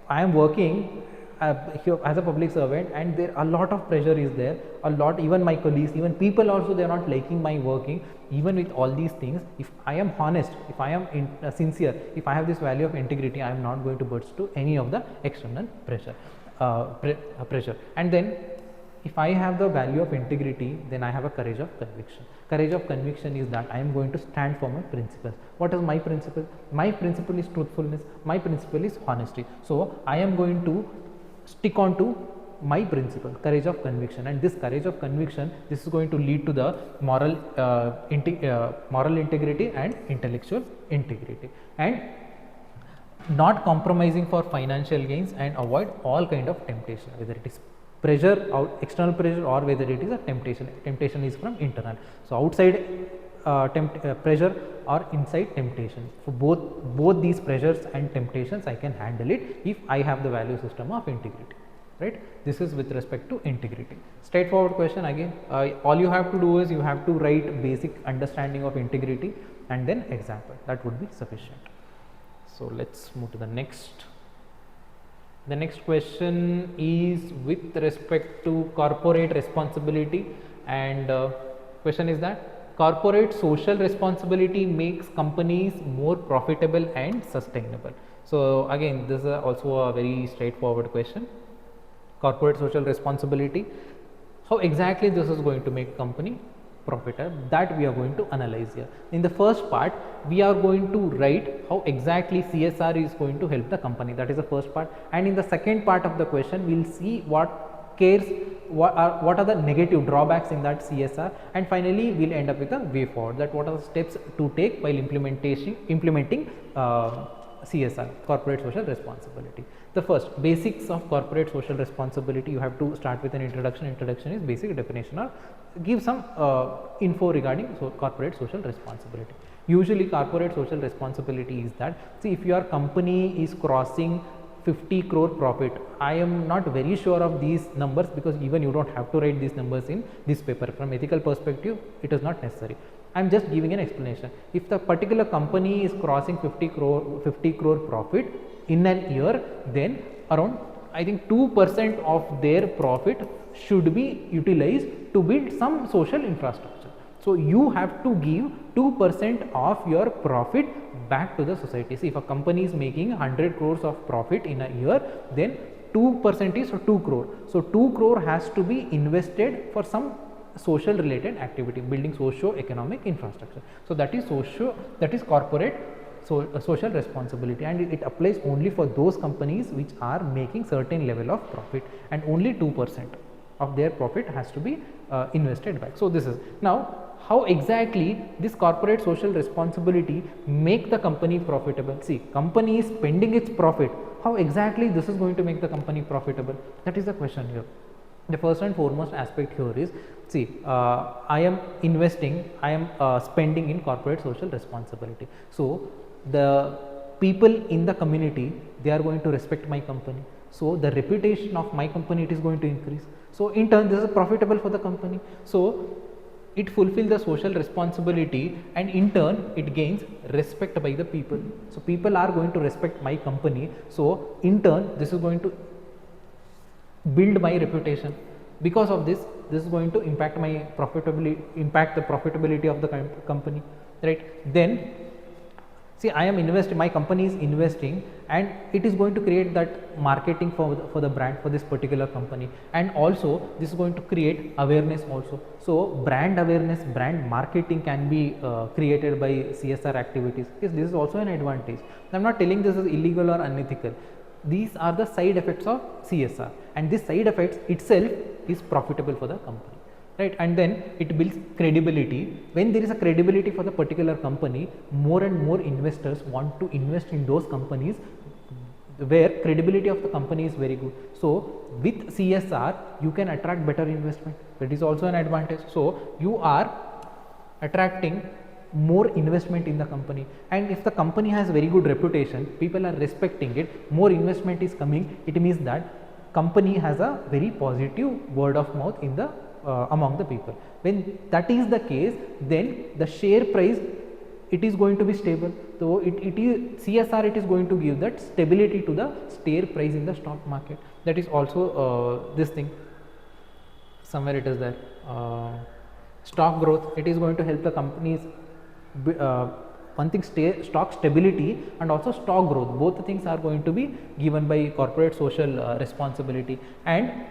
I am working here as a public servant, and there a lot of pressure is there, a lot, even my colleagues, even people also, they are not liking my working. Even with all these things, if I am honest, if I am sincere, if I have this value of integrity, I am not going to burst to any of the external pressure. And then if I have the value of integrity, then I have a courage of conviction. Courage of conviction is that I am going to stand for my principles. What is my principle? My principle is truthfulness. My principle is honesty. So I am going to stick on to my principle, courage of conviction. And this courage of conviction, this is going to lead to the moral integrity and intellectual integrity, and not compromising for financial gains, and avoid all kind of temptation, whether it is pressure, external pressure, or whether it is a temptation. Temptation is from internal. So outside pressure or inside temptation. For both these pressures and temptations, I can handle it if I have the value system of integrity. Right? This is with respect to integrity. Straightforward question again. All you have to do is you have to write basic understanding of integrity and then example. That would be sufficient. So let's move to the next. The next question is with respect to corporate responsibility, and question is that corporate social responsibility makes companies more profitable and sustainable. So again, this is also a very straightforward question. Corporate social responsibility, how exactly this is going to make company profitable, that we are going to analyze here. In the first part, we are going to write how exactly CSR is going to help the company. That is the first part. And in the second part of the question, we will see what are the negative drawbacks in that CSR, and finally we will end up with a way forward, that what are the steps to take while implementing CSR, corporate social responsibility. The first, basics of corporate social responsibility. You have to start with an introduction. Introduction is basic definition, or give some info regarding corporate social responsibility. Usually corporate social responsibility is that, see, if your company is crossing 50 crore profit, I am not very sure of these numbers, because even you don't have to write these numbers in this paper. From ethical perspective, it is not necessary. I am just giving an explanation. If the particular company is crossing 50 crore profit in an year, then around, I think, 2% of their profit should be utilized to build some social infrastructure. So you have to give 2% of your profit back to the society. See, if a company is making 100 crores of profit in a year, then 2% is 2 crore. So 2 crore has to be invested for some social related activity, building socio-economic infrastructure. So that is corporate social responsibility, and it applies only for those companies which are making certain level of profit, and only 2% of their profit has to be invested back. So this is now how exactly this corporate social responsibility make the company profitable. See, company is spending its profit, how exactly this is going to make the company profitable? That is the question here. The first and foremost aspect here is, see, I am investing, I am spending in corporate social responsibility. So the people in the community, they are going to respect my company. So the reputation of my company, it is going to increase. So in turn, this is profitable for the company. So it fulfills the social responsibility, and in turn it gains respect by the people. So people are going to respect my company. So in turn, this is going to build my reputation. Because of this is going to impact my profitability, impact the profitability of the company, right? Then see, I am investing, my company is investing, and it is going to create that marketing for the brand, for this particular company, and also this is going to create awareness also. So brand awareness, brand marketing can be created by CSR activities. Yes, this is also an advantage. I am not telling this is illegal or unethical. These are the side effects of CSR, and this side effects itself is profitable for the company, right? And then it builds credibility. When there is a credibility for the particular company, more and more investors want to invest in those companies where credibility of the company is very good. So with CSR, you can attract better investment. That is also an advantage. So you are attracting more investment in the company, and if the company has very good reputation, people are respecting it, more investment is coming, it means that company has a very positive word of mouth in the among the people. When that is the case, then the share price, it is going to be stable. So it is CSR, it is going to give that stability to the share price in the stock market. That is also this thing, somewhere it is there. Stock growth, it is going to help the companies, uh, one thing, stock stability and also stock growth, both the things are going to be given by corporate social responsibility. And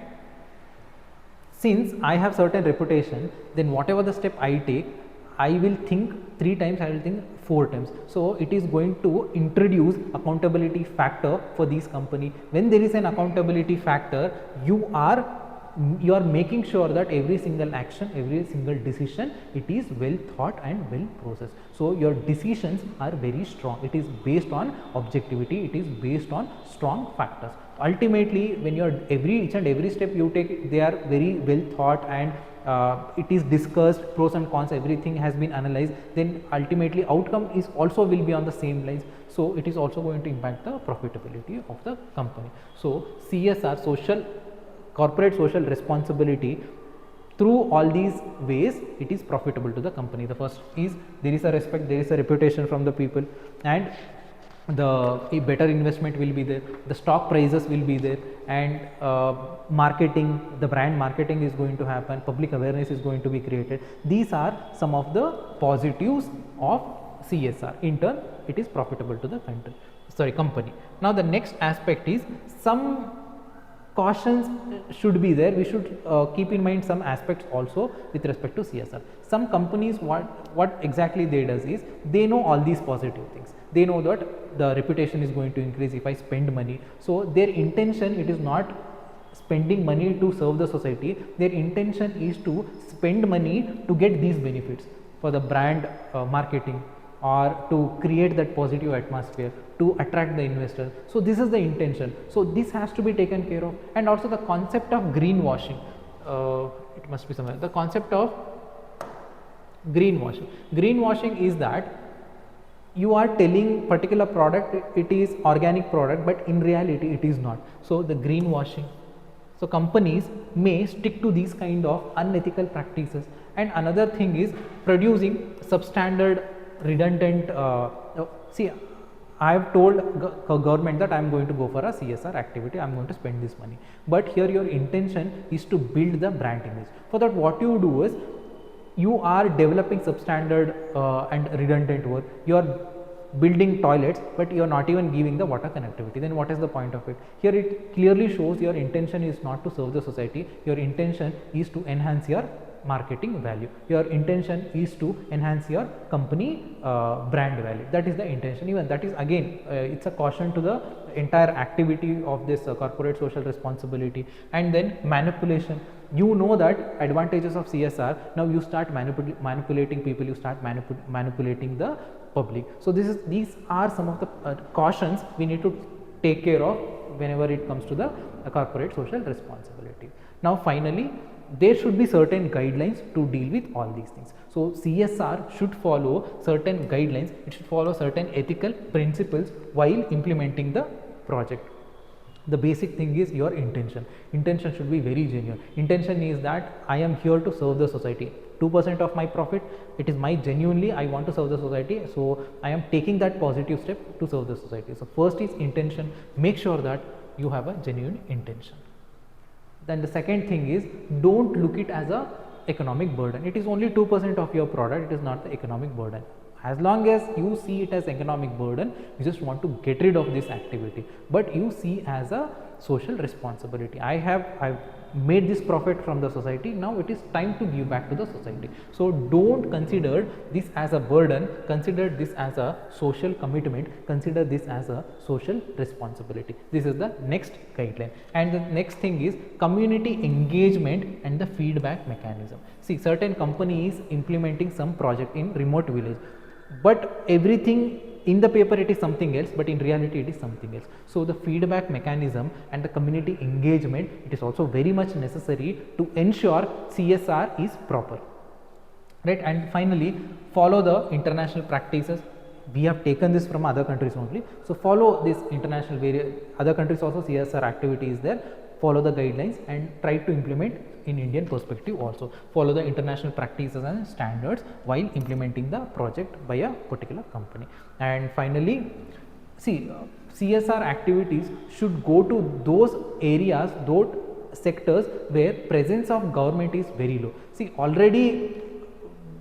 since I have certain reputation, then whatever the step I take, I will think 3 times, I will think 4 times. So it is going to introduce accountability factor for these company. When there is an accountability factor, you are making sure that every single action, every single decision, it is well thought and well processed. So your decisions are very strong. It is based on objectivity. It is based on strong factors. Ultimately, when you are each and every step you take, they are very well thought, and it is discussed, pros and cons, everything has been analyzed, then ultimately outcome is also will be on the same lines. So it is also going to impact the profitability of the company. So CSR, corporate social responsibility, through all these ways it is profitable to the company. The first is there is a respect, there is a reputation from the people, and a better investment will be there, the stock prices will be there, and marketing, the brand marketing is going to happen, public awareness is going to be created. These are some of the positives of CSR. In turn, it is profitable to the company. Now the next aspect is, some cautions should be there. We should keep in mind some aspects also with respect to CSR. Some companies, what exactly they does is, they know all these positive things. They know that the reputation is going to increase if I spend money. So their intention, it is not spending money to serve the society. Their intention is to spend money to get these benefits for the brand marketing, or to create that positive atmosphere, to attract the investors. So this is the intention. So this has to be taken care of. And also the concept of greenwashing, it must be somewhere, the concept of greenwashing is that you are telling particular product it is organic product, but in reality it is not. So the greenwashing, so companies may stick to these kind of unethical practices. And another thing is producing substandard, redundant, see, I have told government that I am going to go for a CSR activity, I am going to spend this money, but here your intention is to build the brand image. For that, what you do is, you are developing substandard and redundant work. You are building toilets, but you are not even giving the water connectivity. Then what is the point of it? Here it clearly shows your intention is not to serve the society. Your intention is to enhance your marketing value. Your intention is to enhance your company brand value. That is the intention. Even that is, again, it's a caution to the entire activity of this corporate social responsibility. And then manipulation. You know that advantages of CSR. Now you start manipulating people. You start manipulating the public. So these are some of the cautions we need to take care of whenever it comes to the corporate social responsibility. Now finally, there should be certain guidelines to deal with all these things. So CSR should follow certain guidelines. It should follow certain ethical principles while implementing the project. The basic thing is your intention. Intention should be very genuine. Intention is that I am here to serve the society. 2% of my profit, it is my genuinely I want to serve the society. So I am taking that positive step to serve the society. So first is intention. Make sure that you have a genuine intention. Then the second thing is, don't look it as a economic burden. It is only 2% of your product. It is not the economic burden. As long as you see it as economic burden, you just want to get rid of this activity, but you see as a social responsibility. I've made this profit from the society, now it is time to give back to the society. So don't consider this as a burden, consider this as a social commitment, consider this as a social responsibility. This is the next guideline. And the next thing is community engagement and the feedback mechanism. See, certain companies implementing some project in remote village, but everything in the paper it is something else, but in reality it is something else. So the feedback mechanism and the community engagement, it is also very much necessary to ensure CSR is proper, right? And finally, follow the international practices. We have taken this from other countries only, so follow this international other countries also CSR activity is there. Follow the guidelines and try to implement in Indian perspective also. Follow the international practices and standards while implementing the project by a particular company. And finally, see, CSR activities should go to those areas, those sectors where presence of government is very low. See, already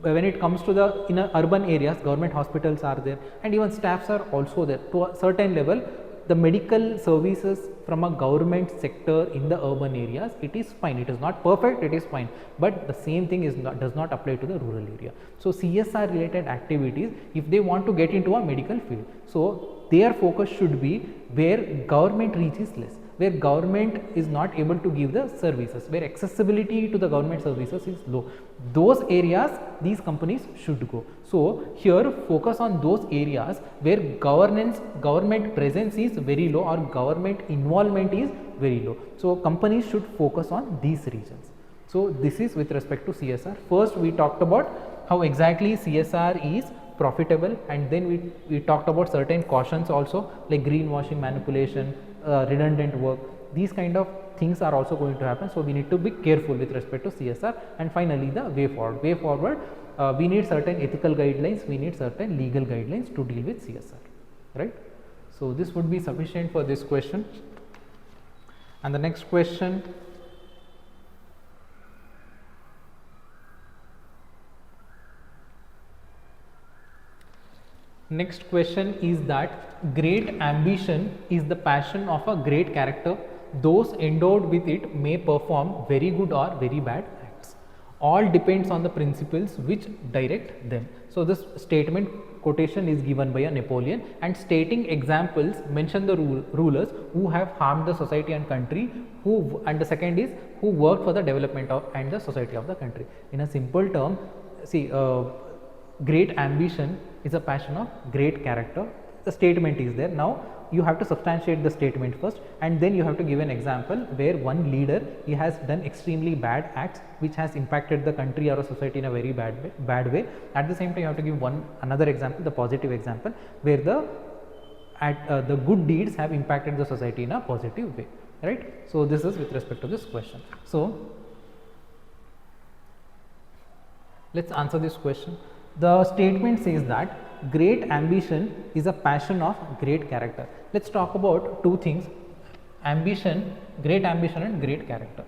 when it comes to the in urban areas, government hospitals are there and even staffs are also there to a certain level. The medical services from a government sector in the urban areas, it is fine, it is not perfect, it is fine, but the same thing is not, does not apply to the rural area. So CSR related activities, if they want to get into a medical field, so their focus should be where government reach is less, where government is not able to give the services, where accessibility to the government services is low. Those areas these companies should go. So here focus on those areas where government presence is very low or government involvement is very low. So companies should focus on these regions. So this is with respect to CSR. First we talked about how exactly CSR is profitable, and then we talked about certain cautions also, like greenwashing, manipulation, redundant work. These kind of things are also going to happen, so we need to be careful with respect to CSR. And finally the way forward, we need certain ethical guidelines, we need certain legal guidelines to deal with CSR, right? So this would be sufficient for this question. And the next question, is that great ambition is the passion of a great character. Those endowed with it may perform very good or very bad acts. All depends on the principles which direct them. So this statement quotation is given by a Napoleon, and stating examples mention the rulers who have harmed the society and country, and the second is who worked for the development of and the society of the country. In a simple term, see, great ambition is a passion of great character. The statement is there. Now you have to substantiate the statement first, and then you have to give an example where one leader, he has done extremely bad acts which has impacted the country or a society in a very bad way. At the same time you have to give another example, the positive example, where the good deeds have impacted the society in a positive way, right? So this is with respect to this question. So let's answer this question. The statement says that great ambition is a passion of great character. Let's talk about two things: ambition, great ambition and great character.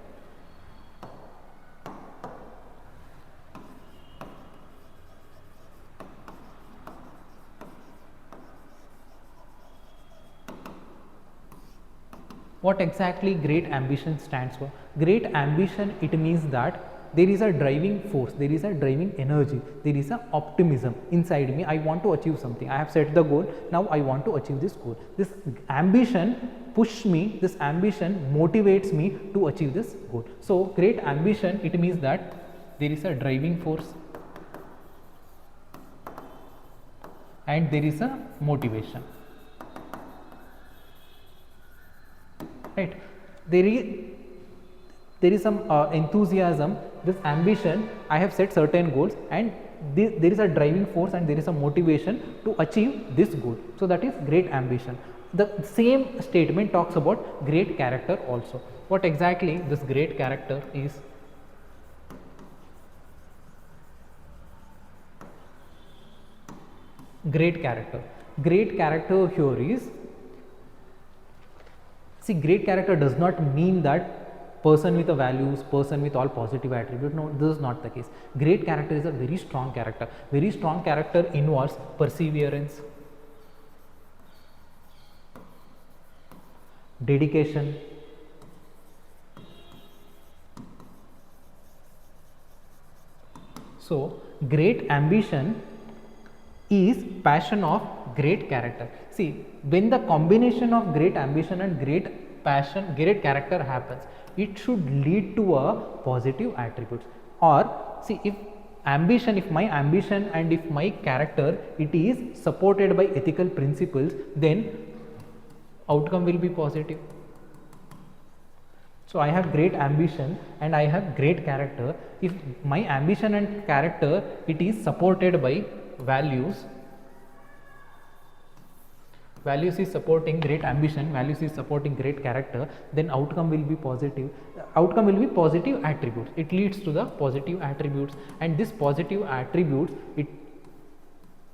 What exactly great ambition stands for? Great ambition, it means that there is a driving force, there is a driving energy, there is a optimism inside me. I want to achieve something. I have set the goal, now I want to achieve this goal. This ambition pushes me, this ambition motivates me to achieve this goal. So great ambition, it means that there is a driving force and there is a motivation, right? There is some enthusiasm, this ambition, I have set certain goals, and there is a driving force and there is a motivation to achieve this goal. So that is great ambition. The same statement talks about great character also. What exactly this great character is? Great character here is, see, great character does not mean that person with a values, person with all positive attributes. No, this is not the case. Great character is a very strong character. Very strong character involves perseverance, dedication, so great ambition is passion of great character. See, when the combination of great ambition and great passion, great character happens, it should lead to a positive attributes. Or see, if my ambition and if my character, it is supported by ethical principles, then outcome will be positive. So I have great ambition and I have great character. If my ambition and character, it is supported by values is supporting great ambition, values is supporting great character, then outcome will be positive. Outcome will be positive attributes. It leads to the positive attributes, and this positive attributes, it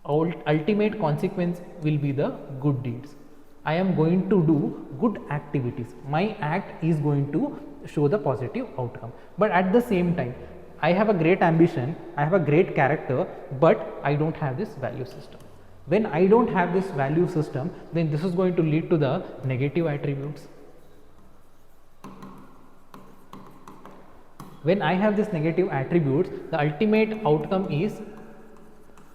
ultimate consequence will be the good deeds. I am going to do good activities. My act is going to show the positive outcome. But at the same time, I have a great ambition, I have a great character, but I don't have this value system. When I don't have this value system, then this is going to lead to the negative attributes. When I have this negative attributes, the ultimate outcome is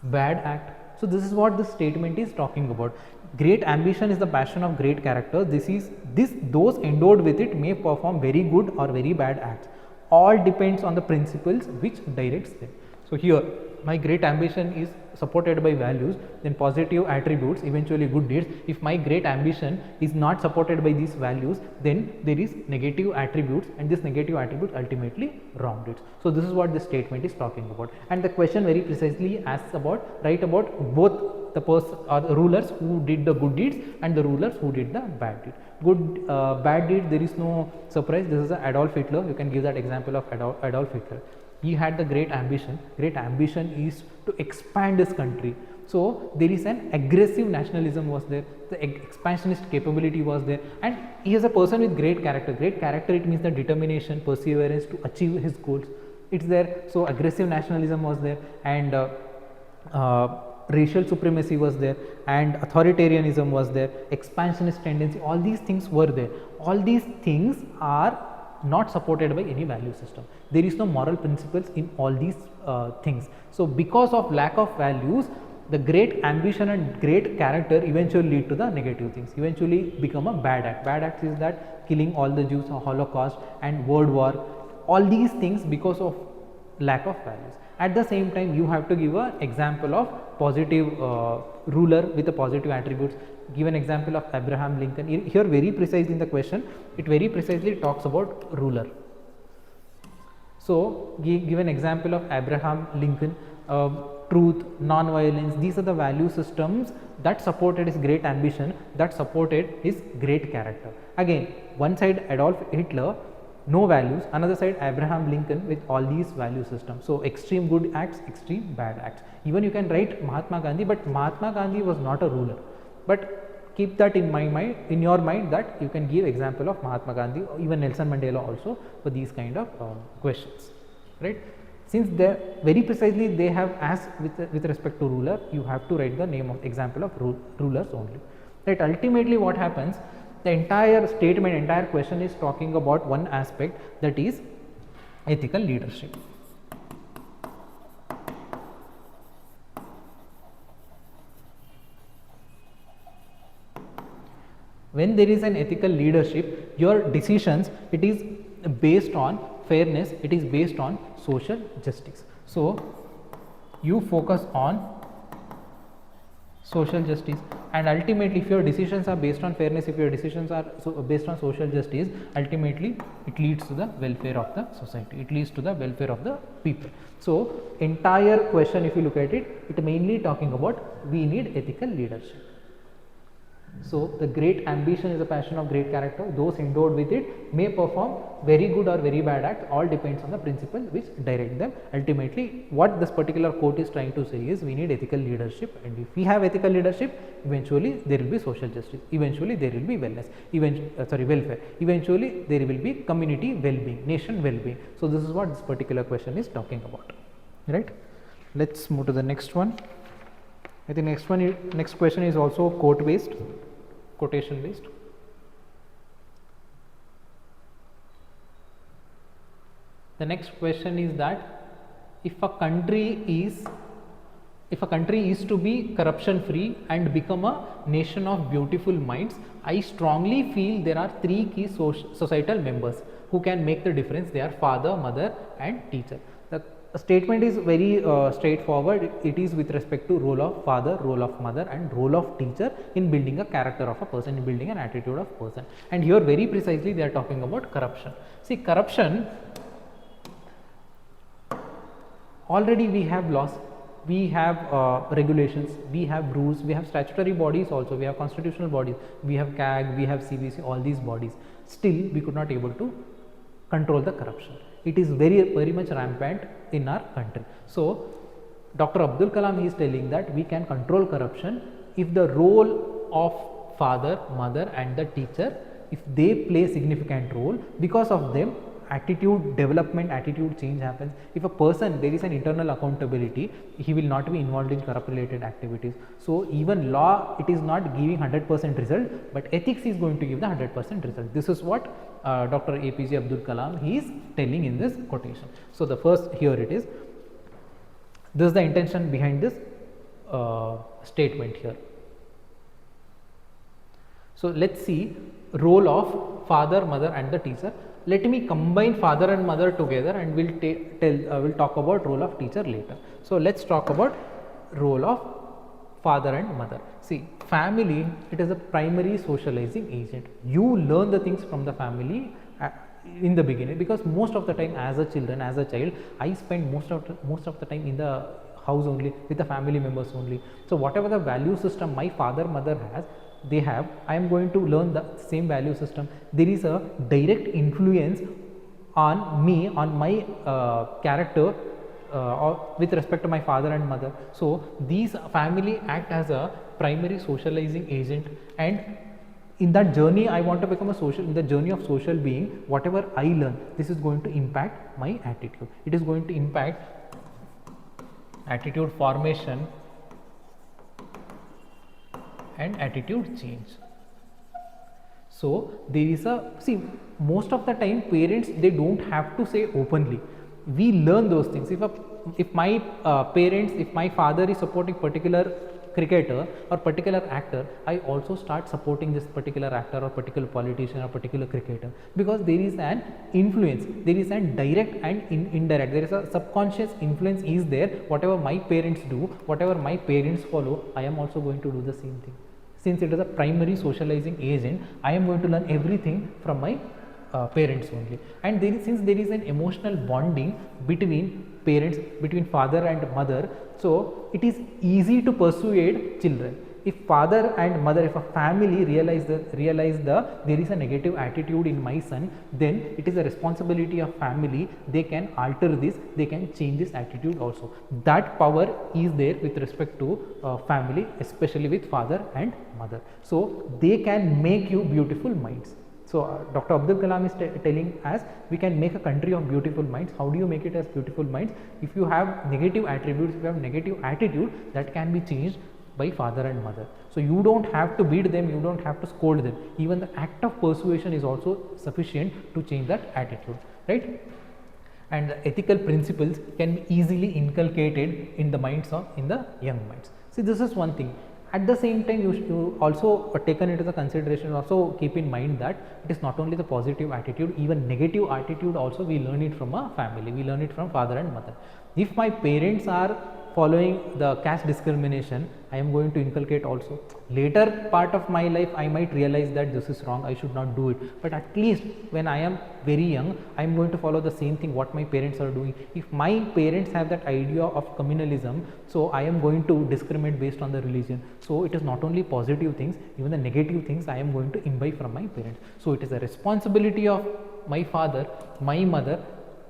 bad act. So this is what this statement is talking about. Great ambition is the passion of great character. Those endowed with it may perform very good or very bad acts. All depends on the principles which directs them. So here my great ambition is supported by values, then positive attributes, eventually good deeds. If my great ambition is not supported by these values, then there is negative attributes, and this negative attributes ultimately wrong deeds. So this is what this statement is talking about, and the question very precisely asks about, write about both the person or the rulers who did the good deeds and the rulers who did the bad deed. Bad deed, there is no surprise. This is Adolf Hitler. You can give that example of Adolf Hitler. He had the great ambition. Great ambition is to expand his country. So there is an aggressive nationalism was there, the expansionist capability was there, and he is a person with great character. Great character, it means the determination, perseverance to achieve his goals. It's there. So aggressive nationalism was there, and racial supremacy was there, and authoritarianism was there, expansionist tendency, all these things were there. All these things are not supported by any value system. There is no moral principles in all these things. So because of lack of values, the great ambition and great character eventually lead to the negative things, eventually become a bad act. Bad act is that killing all the Jews, or Holocaust and World War, all these things because of lack of values. At the same time, you have to give an example of positive ruler with the positive attributes. Give an example of Abraham Lincoln. Here very precise in the question, it very precisely talks about ruler. So give an example of Abraham Lincoln. Truth, non-violence, these are the value systems that supported his great ambition, that supported his great character. Again, one side Adolf Hitler, no values, another side Abraham Lincoln with all these value systems. So extreme good acts, extreme bad acts. Even you can write Mahatma Gandhi, but Mahatma Gandhi was not a ruler. But keep that in your mind, that you can give example of Mahatma Gandhi, or even Nelson Mandela also, for these kind of questions, right? Since they very precisely they have asked with respect to ruler, you have to write the name of example of rulers only, right? Ultimately what happens, the entire statement, entire question is talking about one aspect, that is ethical leadership. When there is an ethical leadership, your decisions, it is based on fairness, it is based on social justice. So you focus on social justice, and ultimately if your decisions are based on fairness, if your decisions are based on social justice, ultimately it leads to the welfare of the society, it leads to the welfare of the people. So entire question, if you look at it, it mainly talking about we need ethical leadership. So the great ambition is a passion of great character. Those endowed with it may perform very good or very bad act. All depends on the principle which direct them. Ultimately, what this particular quote is trying to say is we need ethical leadership, and if we have ethical leadership, eventually there will be social justice. Eventually there will be wellness. Welfare. Eventually there will be community well-being, nation well-being. So this is what this particular question is talking about. Right? Let's move to the next one. I think next question is also quote based, quotation based. The next question is that if a country is to be corruption free and become a nation of beautiful minds, I strongly feel there are three key societal members who can make the difference. They are father, mother and teacher. The statement is very straightforward. It is with respect to role of father, role of mother and role of teacher in building a character of a person, in building an attitude of person. And here very precisely they are talking about corruption. See, corruption, already we have laws, we have regulations, we have rules, we have statutory bodies also, we have constitutional bodies, we have CAG, we have CBC, all these bodies. Still we could not able to control the corruption. It is very much rampant in our country. So Dr. Abdul Kalam, he is telling that we can control corruption if the role of father, mother and the teacher, if they play a significant role, because of them attitude development, attitude change happens. If a person, there is an internal accountability, he will not be involved in corrupt related activities. So even law, it is not giving 100% result, but ethics is going to give the 100% result. This is what Dr. APJ Abdul Kalam, he is telling in this quotation. So the first, here it is, this is the intention behind this statement here. So let's see role of father, mother and the teacher. Let me combine father and mother together and we'll talk about role of teacher later. So let's talk about role of father and mother. See, family, it is a primary socializing agent. You learn the things from the family in the beginning, because most of the time as a child, I spend most of the time in the house only, with the family members only. So whatever the value system my father, mother have, I am going to learn the same value system. There is a direct influence on me, on my character or with respect to my father and mother. So these family act as a primary socializing agent, and in that journey I want to become in the journey of social being, whatever I learn, this is going to impact my attitude. It is going to impact attitude formation and attitude change. So there is a, see, most of the time parents, they don't have to say openly, we learn those things. If my parents, if my father is supporting particular cricketer or particular actor, I also start supporting this particular actor or particular politician or particular cricketer, because there is an influence, there is an direct and indirect, there is a subconscious influence is there. Whatever my parents do, whatever my parents follow, I am also going to do the same thing. Since it is a primary socializing agent, I am going to learn everything from my parents only. And since there is an emotional bonding between parents, between father and mother, so it is easy to persuade children. If father and mother, if a family realize there is a negative attitude in my son, then it is a responsibility of family. They can alter this, they can change this attitude also. That power is there with respect to family, especially with father and mother. So they can make you beautiful minds. So Dr. Abdul Kalam is telling us, we can make a country of beautiful minds. How do you make it as beautiful minds? If you have negative attributes, if you have negative attitude, that can be changed by father and mother. So you don't have to beat them, you don't have to scold them. Even the act of persuasion is also sufficient to change that attitude, right? And the ethical principles can be easily inculcated in the minds of, in the young minds. See, this is one thing. At the same time, you also taken into the consideration, also keep in mind that it is not only the positive attitude, even negative attitude also we learn it from a family, we learn it from father and mother. If my parents are following the caste discrimination, I am going to inculcate also. Later part of my life, I might realize that this is wrong, I should not do it. But at least when I am very young, I am going to follow the same thing what my parents are doing. If my parents have that idea of communalism, so I am going to discriminate based on the religion. So it is not only positive things, even the negative things I am going to imbibe from my parents. So it is a responsibility of my father, my mother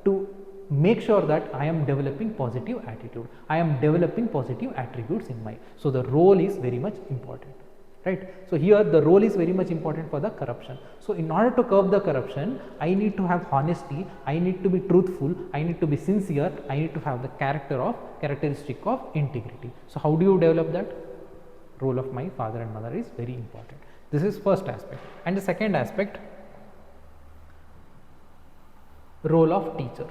to make sure that I am developing positive attitude, I am developing positive attributes in my. So the role is very much important, right? So here the role is very much important for the corruption. So in order to curb the corruption, I need to have honesty, I need to be truthful, I need to be sincere, I need to have the characteristic of integrity. So how do you develop that? Role of my father and mother is very important. This is first aspect. And the second aspect, role of teacher.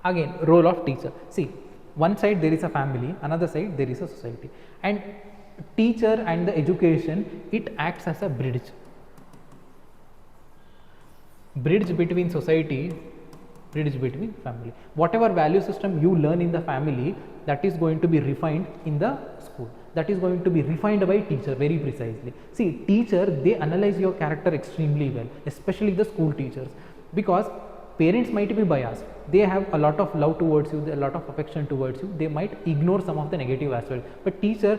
Again, role of teacher. See, one side there is a family, another side there is a society, and teacher and the education, it acts as a bridge between society, bridge between family. Whatever value system you learn in the family, that is going to be refined in the school, that is going to be refined by teacher very precisely. See, teacher, they analyze your character extremely well, especially the school teachers, because parents might be biased, they have a lot of love towards you, a lot of affection towards you, they might ignore some of the negative aspects, but teacher,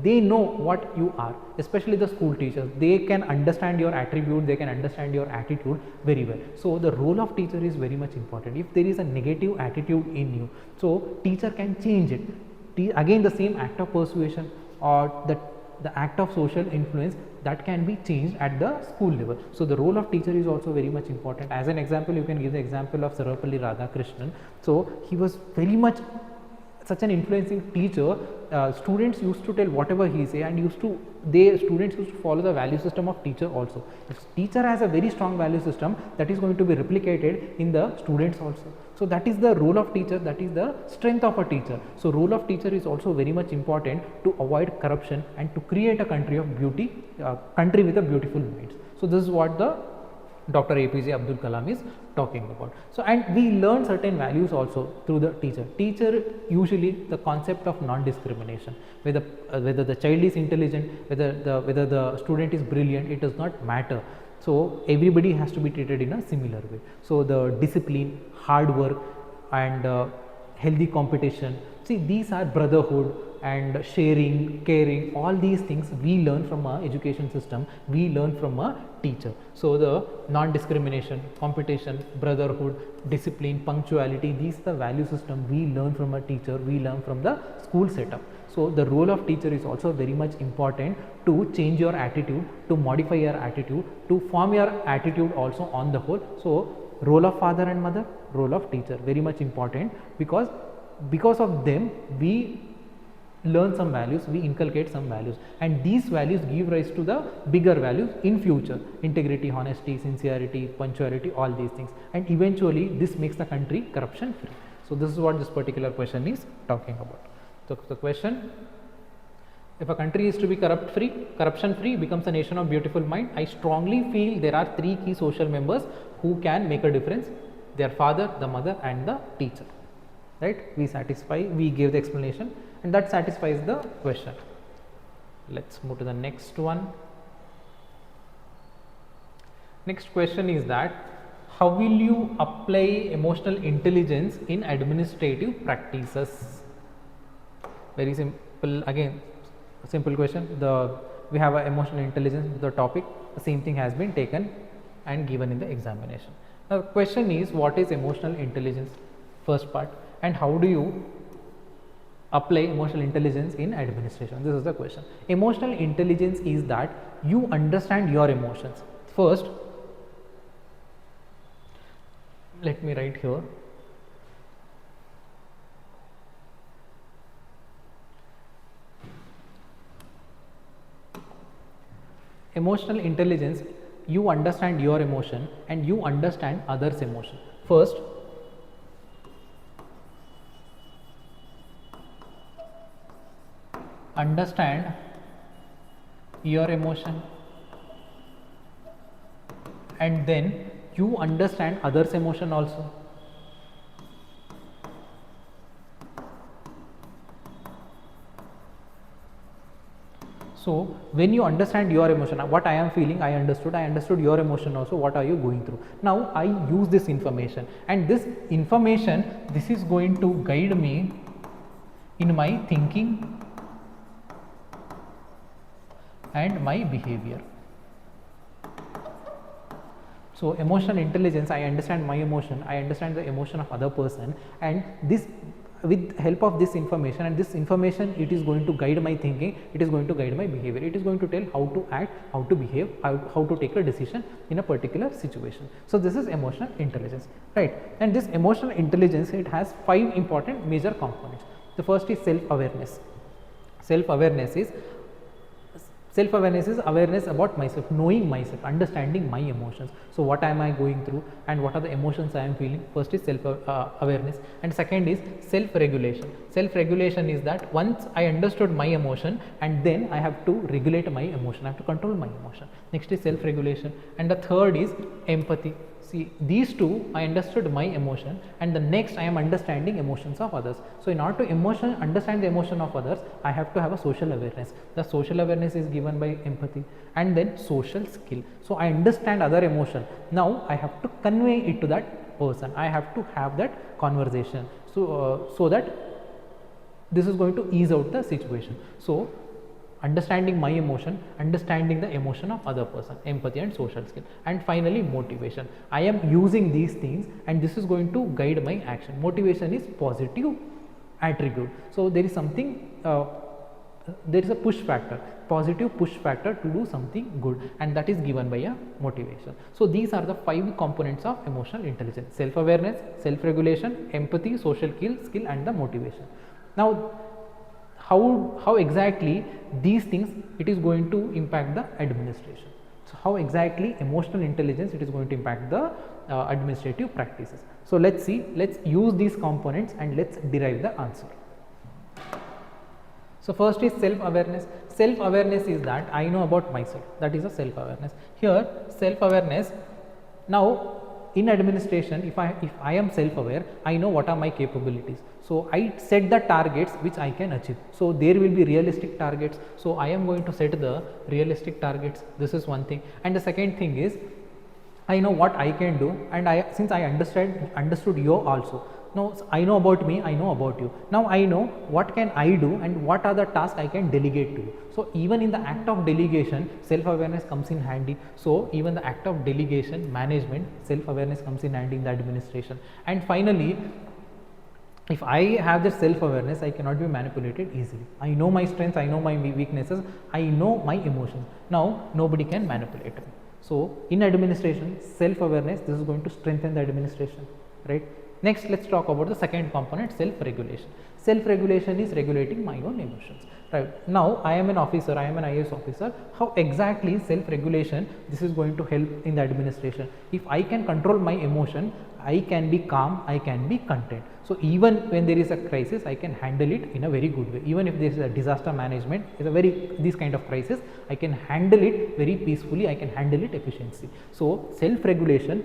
they know what you are, especially the school teachers, they can understand your attribute, they can understand your attitude very well. So the role of teacher is very much important. If there is a negative attitude in you, so teacher can change it. Again, the same act of persuasion or the the act of social influence that can be changed at the school level. So the role of teacher is also very much important. As an example, you can give the example of Sarvapalli Radhakrishnan. So he was very much such an influencing teacher. Students used to tell whatever he say, and students used to follow the value system of teacher also. If teacher has a very strong value system, that is going to be replicated in the students also. So that is the role of teacher, that is the strength of a teacher. So role of teacher is also very much important to avoid corruption and to create a country of beauty, country with a beautiful minds. So this is what the Dr. APJ Abdul Kalam is talking about. So, and we learn certain values also through the teacher. Teacher, usually the concept of non-discrimination, whether the child is intelligent, whether the student is brilliant, it does not matter. So everybody has to be treated in a similar way. So the discipline, hard work, and healthy competition. See, these are brotherhood and sharing, caring, all these things we learn from our education system, we learn from a teacher. So the non-discrimination, competition, brotherhood, discipline, punctuality, these are the value system we learn from a teacher, we learn from the school setup. So the role of teacher is also very much important to change your attitude, to modify your attitude, to form your attitude also on the whole. So role of father and mother, role of teacher, very much important, because of them we learn some values, we inculcate some values, and these values give rise to the bigger values in future: integrity, honesty, sincerity, punctuality, all these things, and eventually this makes the country corruption free. So this is what this particular question is talking about. So the question: if a country is to be corruption free, becomes a nation of beautiful mind, I strongly feel there are three key social members who can make a difference: their father, the mother, and the teacher. Right? We gave the explanation, and that satisfies the question. Let's move to the next one. Next question is that how will you apply emotional intelligence in administrative practices? Very simple, again simple question. We have a emotional intelligence, the topic, the same thing has been taken and given in the examination. Now the question is, what is emotional intelligence? First part. And how do you apply emotional intelligence in administration? This is the question. Emotional intelligence is that you understand your emotions. First, let me write here. Emotional intelligence, you understand your emotion and you understand others' emotion. First, understand your emotion, and then you understand others' emotion also. So when you understand your emotion, what I am feeling, I understood your emotion also, what are you going through. Now I use this information, and this information, this is going to guide me in my thinking and my behavior. So emotional intelligence, I understand my emotion, I understand the emotion of other person, and this, with help of this information, and this information, it is going to guide my thinking, it is going to guide my behavior, it is going to tell how to act, how to behave, how to take a decision in a particular situation. So this is emotional intelligence, right? And this emotional intelligence, it has 5 important major components. The first is self-awareness. Self-awareness is awareness about myself, knowing myself, understanding my emotions. So what am I going through and what are the emotions I am feeling? First is self-awareness, and second is self-regulation. Self-regulation is that once I understood my emotion, and then I have to regulate my emotion, I have to control my emotion. Next is self-regulation, and the third is empathy. See, these two, I understood my emotion, and the next I am understanding emotions of others. So in order to understand the emotion of others, I have to have a social awareness. The social awareness is given by empathy, and then social skill. So I understand other emotion. Now I have to convey it to that person. I have to have that conversation. So that this is going to ease out the situation. So understanding my emotion, understanding the emotion of other person, empathy and social skill, and finally motivation. I am using these things, and this is going to guide my action. Motivation is positive attribute. So there is something there is a push factor, positive push factor to do something good, and that is given by a motivation. So these are the 5 components of emotional intelligence: self awareness, self regulation, empathy, social skill and the motivation. Now how exactly these things it is going to impact the administration? So how exactly emotional intelligence it is going to impact the administrative practices? So let's see, let's use these components and let's derive the answer. So first is self awareness. Self awareness is that I know about myself, that is a self awareness. Here self awareness, now in administration, if I am self aware, I know what are my capabilities, so I set the targets which I can achieve. So there will be realistic targets, so I am going to set the realistic targets. This is one thing. And the second thing is I know what I can do, and since I understood you also. Now I know about me, I know about you. Now I know what can I do and what are the tasks I can delegate to you. So even in the act of delegation, self-awareness comes in handy. So even the act of delegation, management, self-awareness comes in handy in the administration. And finally, if I have this self-awareness, I cannot be manipulated easily. I know my strengths, I know my weaknesses, I know my emotions. Now nobody can manipulate me. So in administration, self-awareness, this is going to strengthen the administration, right? Next, let's talk about the second component, self-regulation. Self-regulation is regulating my own emotions, right? Now I am an officer, I am an IAS officer. How exactly self-regulation this is going to help in the administration? If I can control my emotion, I can be calm, I can be content. So even when there is a crisis, I can handle it in a very good way. Even if there is a disaster management, is a this kind of crisis, I can handle it very peacefully, I can handle it efficiently. So self-regulation,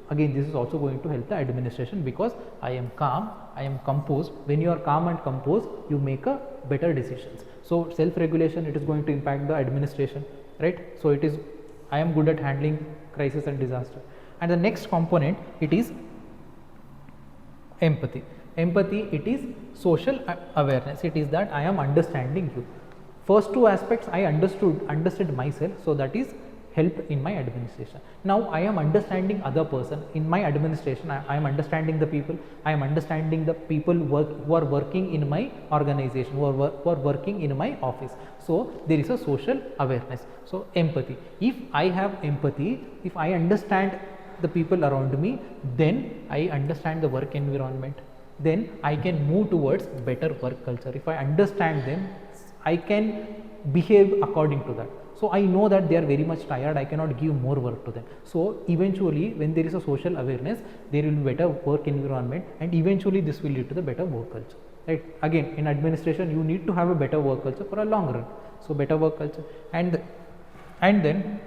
again this is also going to help the administration, because I am calm, I am composed. When you are calm and composed, you make a better decisions. So self-regulation, it is going to impact the administration, right? So it is, I am good at handling crisis and disaster. And the next component, it is empathy. Empathy, it is social awareness. It is that I am understanding you. First two aspects I understood myself, so that is helped in my administration. Now I am understanding other person. In my administration, I am understanding the people, I am understanding the people who are working in my organization, who are working in my office. So there is a social awareness. So empathy, if I have empathy, if I understand the people around me, then I understand the work environment, then I can move towards better work culture. If I understand them, I can behave according to that. So I know that they are very much tired, I cannot give more work to them. So eventually when there is a social awareness, there will be better work environment, and eventually this will lead to the better work culture, right? Again, in administration, you need to have a better work culture for a long run. So better work culture, and then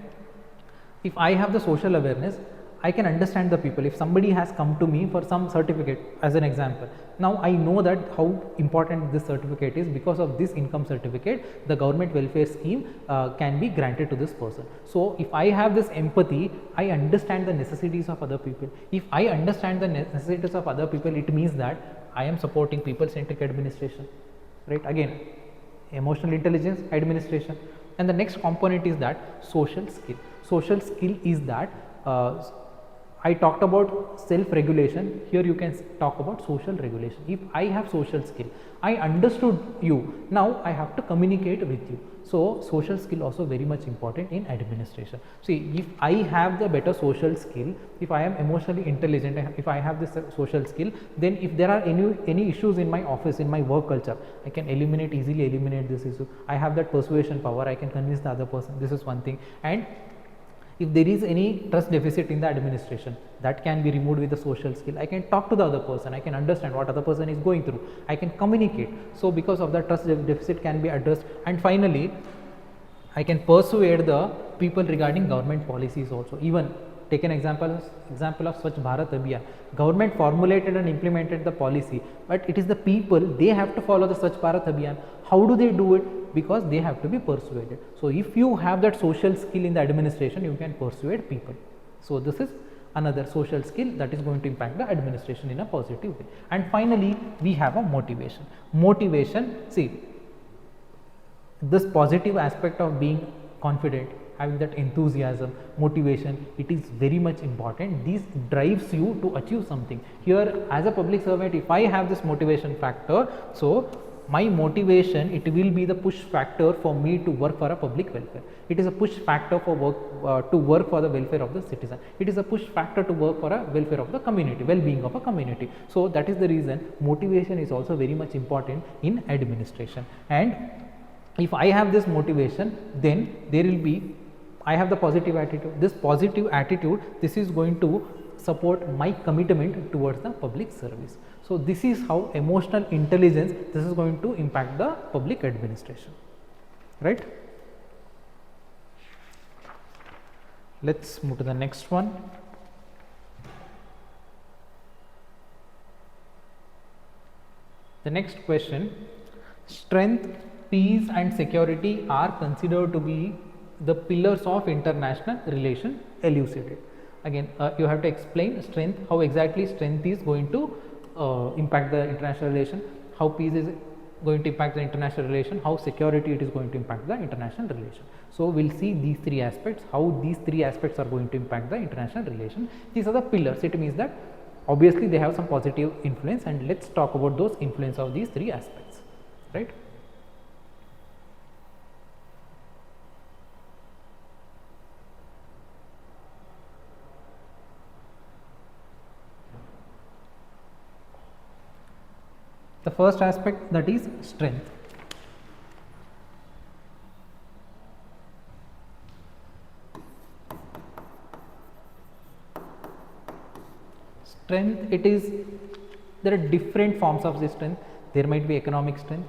if I have the social awareness, I can understand the people. If somebody has come to me for some certificate, as an example, now I know that how important this certificate is. Because of this income certificate, the government welfare scheme can be granted to this person. So if I have this empathy, I understand the necessities of other people. If I understand the necessities of other people, it means that I am supporting people-centric administration, right? Again, emotional intelligence, administration. And the next component is that social skill. Social skill is that I talked about self-regulation. Here you can talk about social regulation. If I have social skill, I understood you, now I have to communicate with you. So social skill also very much important in administration. See, if I have the better social skill, if I am emotionally intelligent, if I have this social skill, then if there are any issues in my office, in my work culture, I can easily eliminate this issue. I have that persuasion power, I can convince the other person. This is one thing. And if there is any trust deficit in the administration, that can be removed with the social skill. I can talk to the other person, I can understand what other person is going through, I can communicate. So because of that, trust deficit can be addressed. And finally, I can persuade the people regarding government policies also. Even take an example of Swachh Bharat Abhiyan. Government formulated and implemented the policy, but it is the people, they have to follow the Swachh Bharat Abhiyan. How do they do it? Because they have to be persuaded. So if you have that social skill in the administration, you can persuade people. So this is another social skill that is going to impact the administration in a positive way. And finally, we have a motivation. Motivation, see, this positive aspect of being confident, having that enthusiasm, motivation, it is very much important. This drives you to achieve something. Here, as a public servant, if I have this motivation factor, so my motivation, it will be the push factor for me to work for a public welfare. It is a push factor for work to work for the welfare of the citizen. It is a push factor to work for a welfare of the community, well-being of a community. So that is the reason motivation is also very much important in administration. And if I have this motivation, then there will be, I have the positive attitude. This positive attitude, this is going to support my commitment towards the public service. So this is how emotional intelligence, this is going to impact the public administration, right? Let's move to the next one. The next question: strength, peace and security are considered to be the pillars of international relation. Elucidate. Again, you have to explain strength, how exactly strength is going to impact the international relation, how peace is going to impact the international relation, how security it is going to impact the international relation. So we'll see these three aspects, how these three aspects are going to impact the international relation. These are the pillars. It means that obviously they have some positive influence, and let's talk about those influence of these three aspects, right? The first aspect, that is strength. Strength, it is, there are different forms of this strength. There might be economic strength,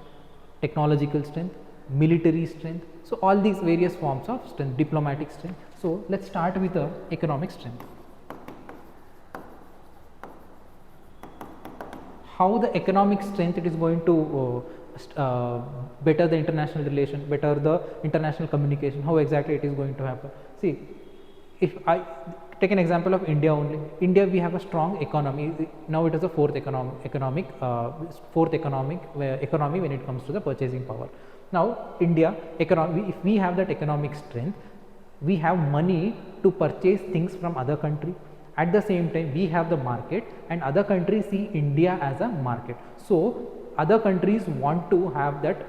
technological strength, military strength. So all these various forms of strength, diplomatic strength. So let's start with the economic strength. How the economic strength it is going to better the international relation, better the international communication, how exactly it is going to happen. See, if I take an example of India only, India, we have a strong economy. Now it is a fourth economy when it comes to the purchasing power. Now India economy, if we have that economic strength, we have money to purchase things from other country. At the same time, we have the market, and other countries see India as a market. So other countries want to have that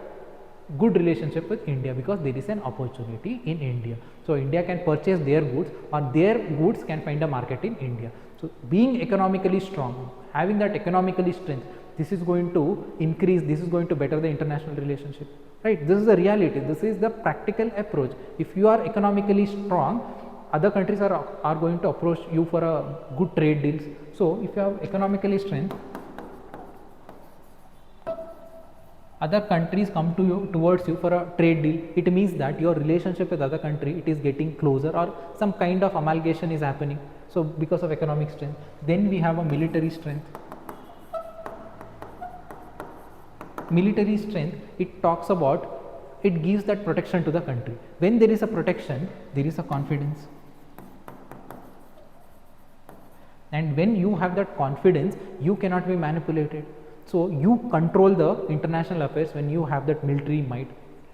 good relationship with India because there is an opportunity in India. So India can purchase their goods, or their goods can find a market in India. So being economically strong, having that economically strength, this is going to increase, this is going to better the international relationship, right? This is the reality, this is the practical approach. If you are economically strong, other countries are going to approach you for a good trade deals. So if you have economically strength, other countries come to you, towards you for a trade deal. It means that your relationship with other country, it is getting closer, or some kind of amalgamation is happening. So because of economic strength. Then we have a military strength. Military strength, it talks about, it gives that protection to the country. When there is a protection, there is a confidence. And when you have that confidence, you cannot be manipulated. So you control the international affairs when you have that military might.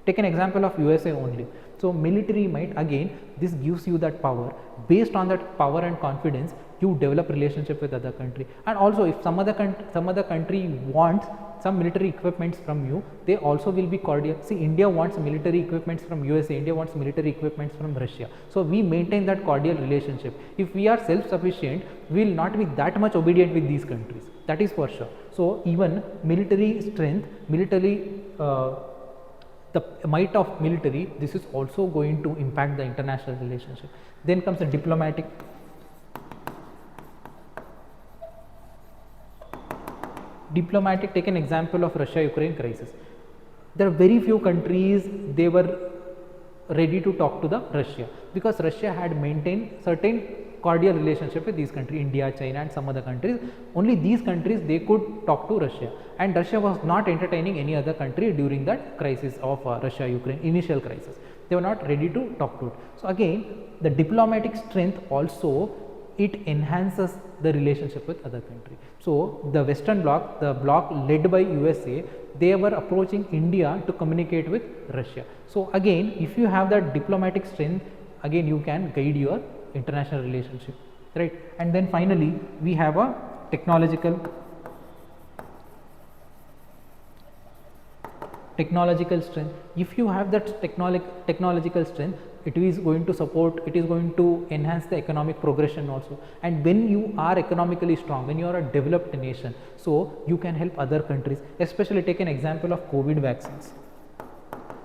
Take an example of USA only. So military might, again, this gives you that power. Based on that power and confidence, you develop relationship with other country. And also, if some other country wants some military equipments from you, they also will be cordial. See, India wants military equipments from USA, India wants military equipments from Russia. So we maintain that cordial relationship. If we are self-sufficient, we will not be that much obedient with these countries. That is for sure. So even military strength, the might of military, this is also going to impact the international relationship. Then comes the diplomatic. Diplomatic, take an example of Russia-Ukraine crisis. There are very few countries, they were ready to talk to the Russia, because Russia had maintained certain cordial relationship with these countries, India, China and some other countries. Only these countries, they could talk to Russia, and Russia was not entertaining any other country during that crisis of Russia-Ukraine initial crisis. They were not ready to talk to it. So again, the diplomatic strength also, it enhances the relationship with other countries. So the Western bloc, the bloc led by USA, they were approaching India to communicate with Russia. So again, if you have that diplomatic strength, again you can guide your international relationship, right? And then finally, we have a technological technological strength. If you have that technological strength, it is going to support, it is going to enhance the economic progression also. And when you are economically strong, when you are a developed nation, so you can help other countries. Especially take an example of COVID vaccines.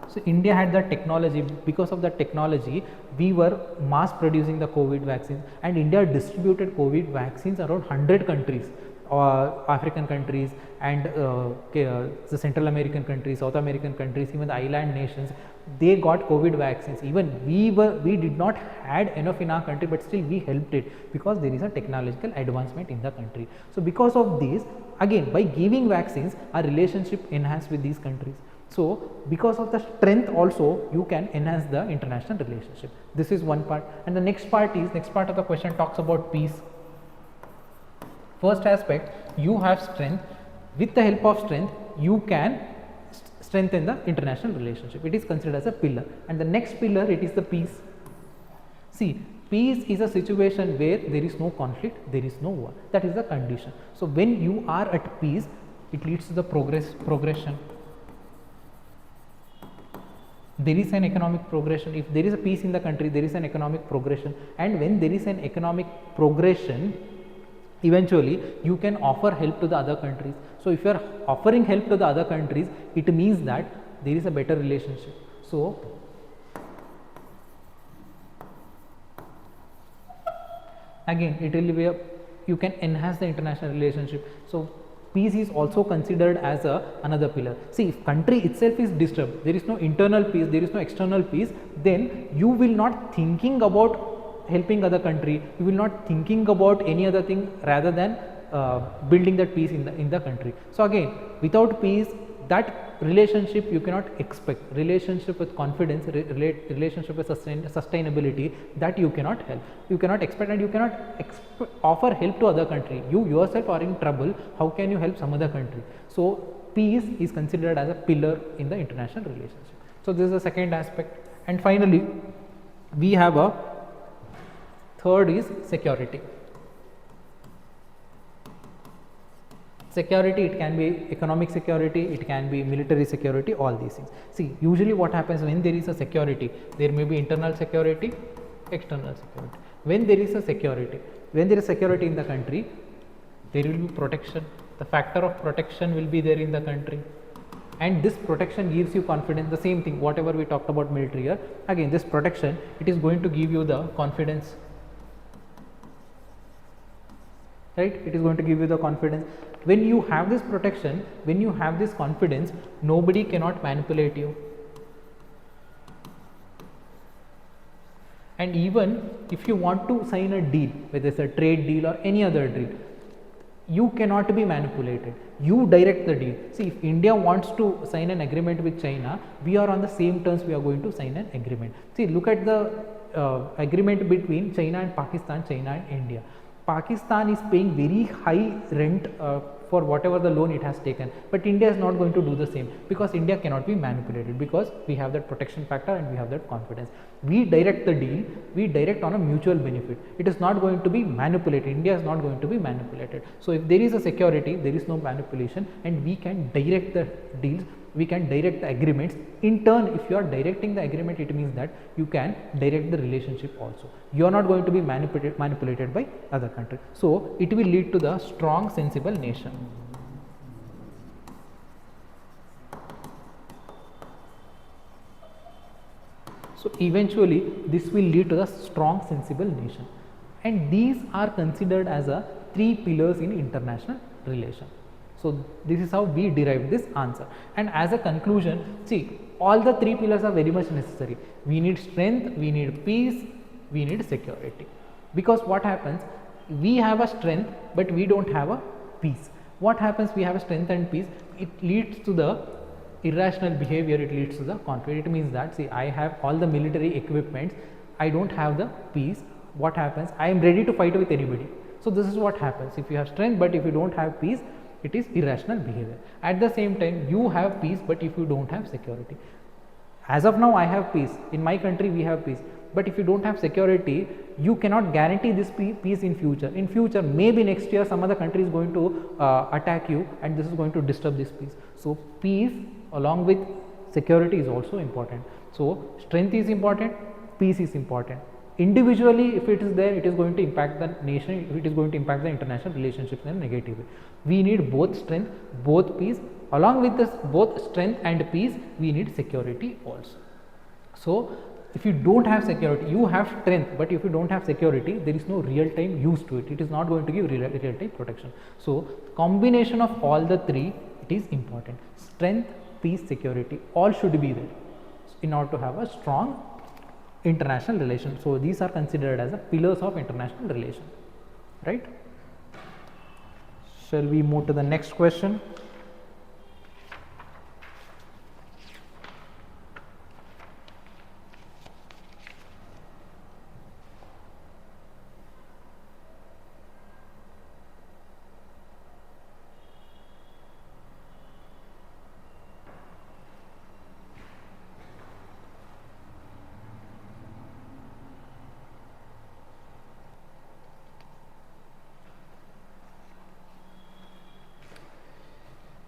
So India had that technology. Because of that technology, we were mass producing the COVID vaccines, and India distributed COVID vaccines around 100 countries, African countries, and the Central American countries, South American countries, even the island nations. They got COVID vaccines. Even we did not had enough in our country, but still we helped it, because there is a technological advancement in the country. So because of this, again, by giving vaccines, our relationship enhanced with these countries. So because of the strength also, you can enhance the international relationship. This is one part. And the next part of the question talks about peace. First aspect, you have strength. With the help of strength, you can strengthen the international relationship. It is considered as a pillar. And the next pillar, it is the peace. See, peace is a situation where there is no conflict, there is no war. That is the condition. So when you are at peace, it leads to the progression. There is an economic progression. If there is a peace in the country, there is an economic progression. And when there is an economic progression, eventually you can offer help to the other countries. So if you are offering help to the other countries, it means that there is a better relationship. So again, it will be you can enhance the international relationship. So peace is also considered as another pillar. See, if country itself is disturbed, there is no internal peace, there is no external peace, then you will not thinking about helping other country, you will not thinking about any other thing rather than building that peace in the country. So again, without peace, that relationship you cannot expect. Relationship with confidence, relationship with sustainability, that you cannot help, you cannot expect, and you cannot offer help to other country. You yourself are in trouble, how can you help some other country? So peace is considered as a pillar in the international relationship. So this is the second aspect. And finally, we have a third is security. Security, it can be economic security, it can be military security, all these things. See, usually what happens when there is a security, there may be internal security, external security. When there is a security, when there is security in the country, there will be protection. The factor of protection will be there in the country, and this protection gives you confidence. The same thing, whatever we talked about military here, again this protection, it is going to give you the confidence, right? It is going to give you the confidence. When you have this protection, when you have this confidence, nobody cannot manipulate you. And even if you want to sign a deal, whether it's a trade deal or any other deal, you cannot be manipulated. You direct the deal. See, if India wants to sign an agreement with China, we are on the same terms, we are going to sign an agreement. See, look at the agreement between China and Pakistan, China and India. Pakistan is paying very high rent for whatever the loan it has taken, but India is not going to do the same, because India cannot be manipulated, because we have that protection factor and we have that confidence. We direct the deal, we direct on a mutual benefit. It is not going to be manipulated. India is not going to be manipulated. So if there is a security, there is no manipulation, and we can direct the deals, we can direct the agreements. In turn, if you are directing the agreement, it means that you can direct the relationship also. You are not going to be manipulated by other countries. So it will lead to the strong, sensible nation. So eventually this will lead to the strong, sensible nation. And these are considered as a 3 pillars in international relation. So this is how we derived this answer. And as a conclusion, see, all the 3 pillars are very much necessary. We need strength, we need peace, we need security. Because what happens, we have a strength but we don't have a peace. What happens, we have a strength and peace, it leads to the irrational behavior, it leads to the conflict. It means that, see, I have all the military equipments, I don't have the peace. What happens, I am ready to fight with anybody. So this is what happens. If you have strength but if you don't have peace, it is irrational behavior. At the same time, you have peace but if you don't have security. As of now, I have peace. In my country, we have peace. But if you don't have security, you cannot guarantee this peace in future. In future, maybe next year, some other country is going to attack you, and this is going to disturb this peace. So peace along with security is also important. So strength is important, peace is important. Individually, if it is there, it is going to impact the nation, it is going to impact the international relationships in a negative way. We need both strength, both peace. Along with this both strength and peace, we need security also. So if you don't have security, you have strength, but if you don't have security, there is no real time use to it. It is not going to give real time protection. So combination of all the three, it is important. Strength, peace, security, all should be there in order to have a strong international relation. So these are considered as the pillars of international relation, right? Shall we move to the next question?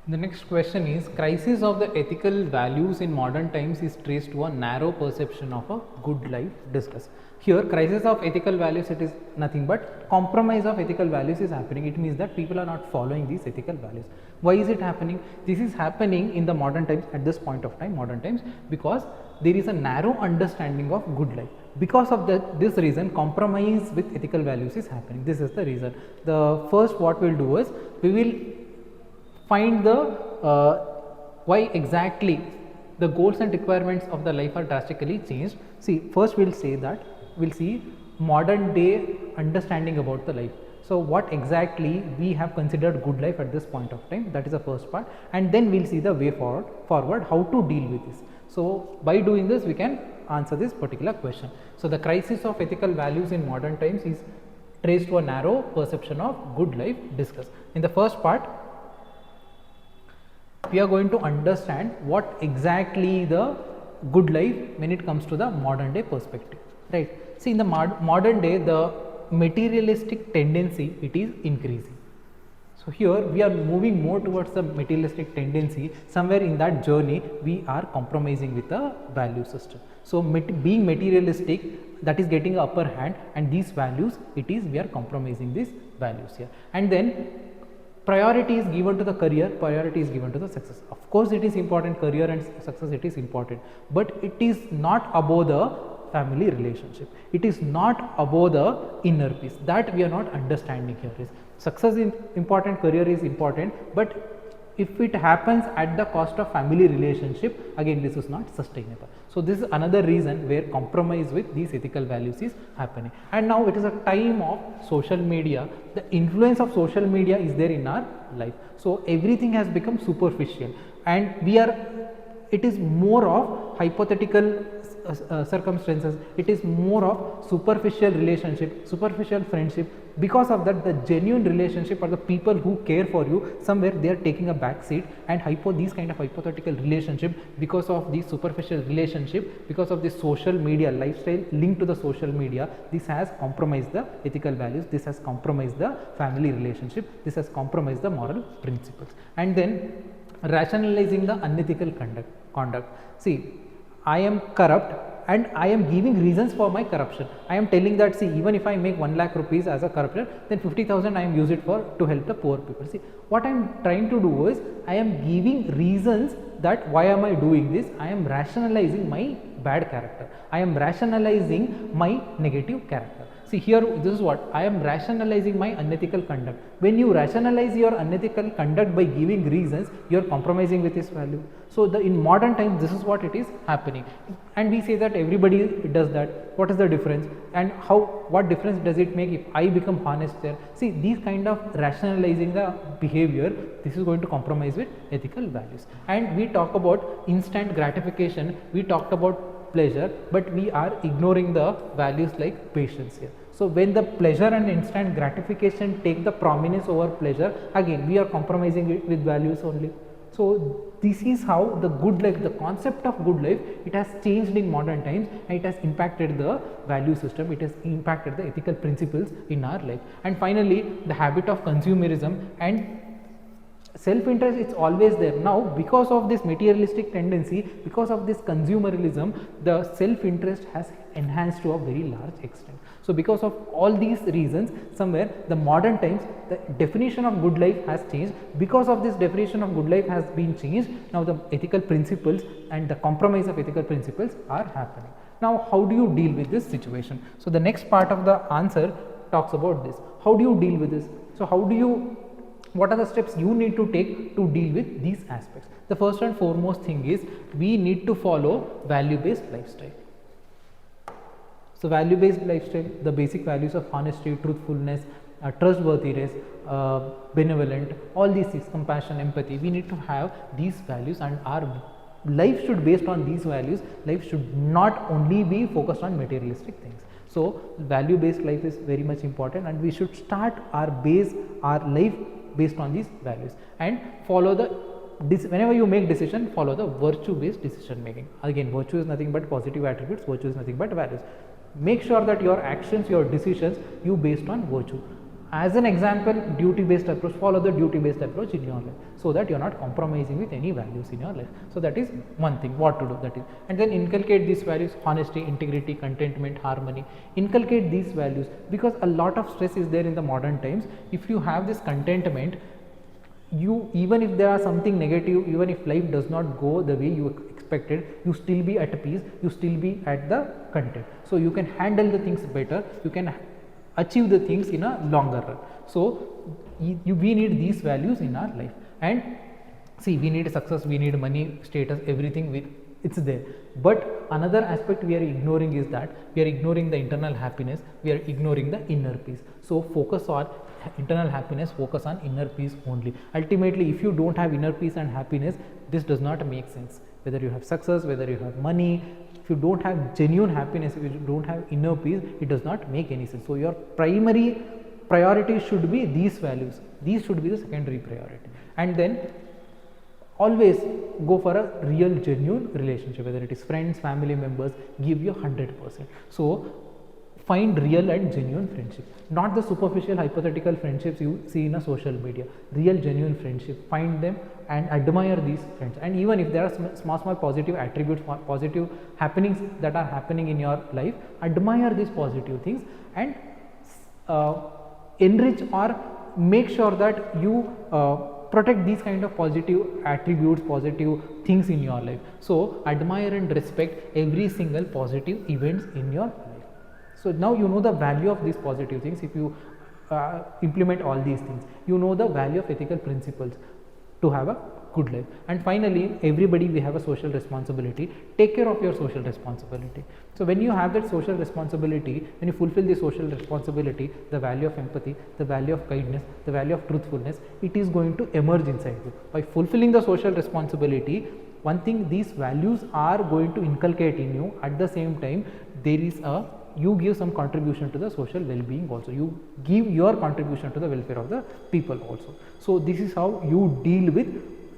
The next question is, crisis of the ethical values in modern times is traced to a narrow perception of a good life. Discuss. Here crisis of ethical values, it is nothing but compromise of ethical values is happening. It means that people are not following these ethical values. Why is it happening? This is happening in the modern times, at this point of time, modern times, because there is a narrow understanding of good life. Because of this reason, compromise with ethical values is happening. This is the reason. The first what we will do is, we will find the why exactly the goals and requirements of the life are drastically changed. See, first we will say that we will see modern day understanding about the life. So what exactly we have considered good life at this point of time, that is the first part, and then we will see the way forward how to deal with this. So by doing this, we can answer this particular question. So the crisis of ethical values in modern times is traced to a narrow perception of good life. Discuss. In the first part, we are going to understand what exactly the good life when it comes to the modern day perspective, right? See, in the modern day, the materialistic tendency, it is increasing. So here we are moving more towards the materialistic tendency. Somewhere in that journey, we are compromising with the value system. So being materialistic, that is getting upper hand, and these values, it is we are compromising these values here. And then priority is given to the career, priority is given to the success. Of course, it is important, career and success, it is important, but it is not above the family relationship. It is not above the inner peace. That we are not understanding here. Is success is important, career is important, but if it happens at the cost of family relationship, again this is not sustainable. So this is another reason where compromise with these ethical values is happening. And now it is a time of social media. The influence of social media is there in our life. So everything has become superficial, and it is more of hypothetical circumstances. It is more of superficial relationship, superficial friendship. Because of that, the genuine relationship or the people who care for you, somewhere they are taking a back seat, and these kind of hypothetical relationship, because of the superficial relationship, because of the social media lifestyle linked to the social media, this has compromised the ethical values, this has compromised the family relationship, this has compromised the moral principles. And then rationalizing the unethical conduct. See, I am corrupt and I am giving reasons for my corruption. I am telling that, see, even if I make 1 lakh rupees as a corruption, then 50,000 I am use it to help the poor people. See, what I am trying to do is, I am giving reasons that why am I doing this. I am rationalizing my bad character. I am rationalizing my negative character. See, here this is what I am rationalizing my unethical conduct. When you rationalize your unethical conduct by giving reasons, you are compromising with this value. So in modern times, this is what it is happening, and we say that everybody does that. What is the difference, and what difference does it make if I become honest there? See, these kind of rationalizing the behavior, this is going to compromise with ethical values. And we talk about instant gratification, we talked about pleasure, but we are ignoring the values like patience here. So when the pleasure and instant gratification take the prominence over pleasure, again we are compromising it with values only. So this is how the good life, the concept of good life, it has changed in modern times, and it has impacted the value system, it has impacted the ethical principles in our life. And finally, the habit of consumerism and self-interest, it's always there. Now because of this materialistic tendency, because of this consumerism, the self-interest has enhanced to a very large extent. So because of all these reasons, somewhere the modern times, the definition of good life has changed. Because of this definition of good life has been changed, now the ethical principles and the compromise of ethical principles are happening. Now how do you deal with this situation? So the next part of the answer talks about this. How do you deal with this? So what are the steps you need to take to deal with these aspects? The first and foremost thing is we need to follow value-based lifestyle. So value-based lifestyle, the basic values of honesty, truthfulness, trustworthiness, benevolent, all these things, compassion, empathy, we need to have these values, and our life should be based on these values. Life should not only be focused on materialistic things. So value based life is very much important, and we should start our life based on these values, and follow whenever you make decision, follow the virtue based decision making. Again, virtue is nothing but positive attributes, virtue is nothing but values. Make sure that your actions, your decisions, you based on virtue. As an example, duty based approach, follow the duty based approach in your life, so that you are not compromising with any values in your life. So that is one thing, what to do, that is. And then inculcate these values: honesty, integrity, contentment, harmony. Inculcate these values, because a lot of stress is there in the modern times. If you have this contentment, you, even if there are something negative, even if life does not go the way you expected, you still be at peace, you still be at the content. So you can handle the things better, you can achieve the things in a longer run. So we need these values in our life. And see, we need success, we need money, status, everything, it's there. But another aspect we are ignoring is that we are ignoring the internal happiness, we are ignoring the inner peace. So focus on internal happiness, focus on inner peace only. Ultimately, if you don't have inner peace and happiness, this does not make sense. Whether you have success, whether you have money, if you don't have genuine happiness, if you don't have inner peace, it does not make any sense. So your primary priority should be these values. These should be the secondary priority. And then always go for a real genuine relationship, whether it is friends, family members, give you 100%. So find real and genuine friendship, not the superficial hypothetical friendships you see in a social media. Real genuine friendship, find them and admire these friends. And even if there are small positive attributes, positive happenings that are happening in your life, admire these positive things and enrich or make sure that you protect these kind of positive attributes, positive things in your life. So admire and respect every single positive events in your life. So now you know the value of these positive things. If you implement all these things, you know the value of ethical principles to have a good life. And finally, everybody, we have a social responsibility. Take care of your social responsibility. So when you have that social responsibility, when you fulfill the social responsibility, the value of empathy, the value of kindness, the value of truthfulness, it is going to emerge inside you. By fulfilling the social responsibility, one thing, these values are going to inculcate in you. At the same time, there is you give some contribution to the social well-being also. You give your contribution to the welfare of the people also. So this is how you deal with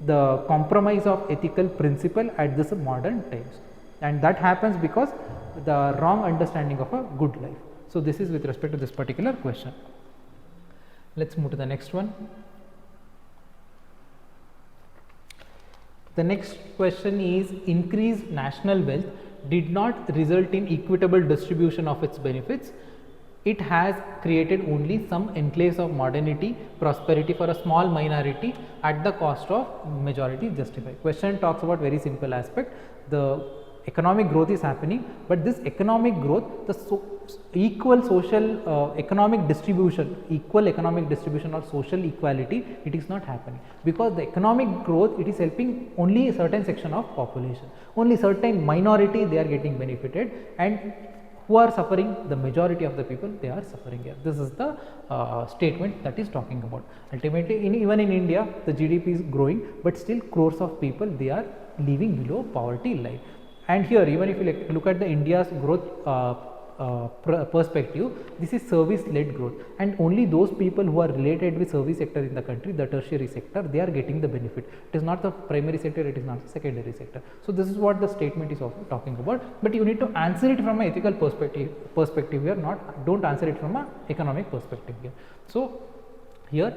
the compromise of ethical principle at this modern times, and that happens because the wrong understanding of a good life. So this is with respect to this particular question. Let's move to the next one. The next question is: increased national wealth did not result in equitable distribution of its benefits. It has created only some enclaves of modernity, prosperity for a small minority at the cost of majority justified. Question talks about very simple aspect. The economic growth is happening, but this economic growth, the equal social economic distribution, or social equality, it is not happening, because the economic growth, it is helping only a certain section of population, only certain minority they are getting benefited, and who are suffering? The majority of the people, they are suffering here. This is the statement that is talking about. Ultimately, even in India, the GDP is growing, but still crores of people, they are living below poverty line. And here, even if you look at the India's growth perspective, this is service led growth, and only those people who are related with service sector in the country, the tertiary sector, they are getting the benefit. It is not the primary sector, it is not the secondary sector. So this is what the statement is also talking about, but you need to answer it from an ethical perspective here, don't answer it from an economic perspective here. So here,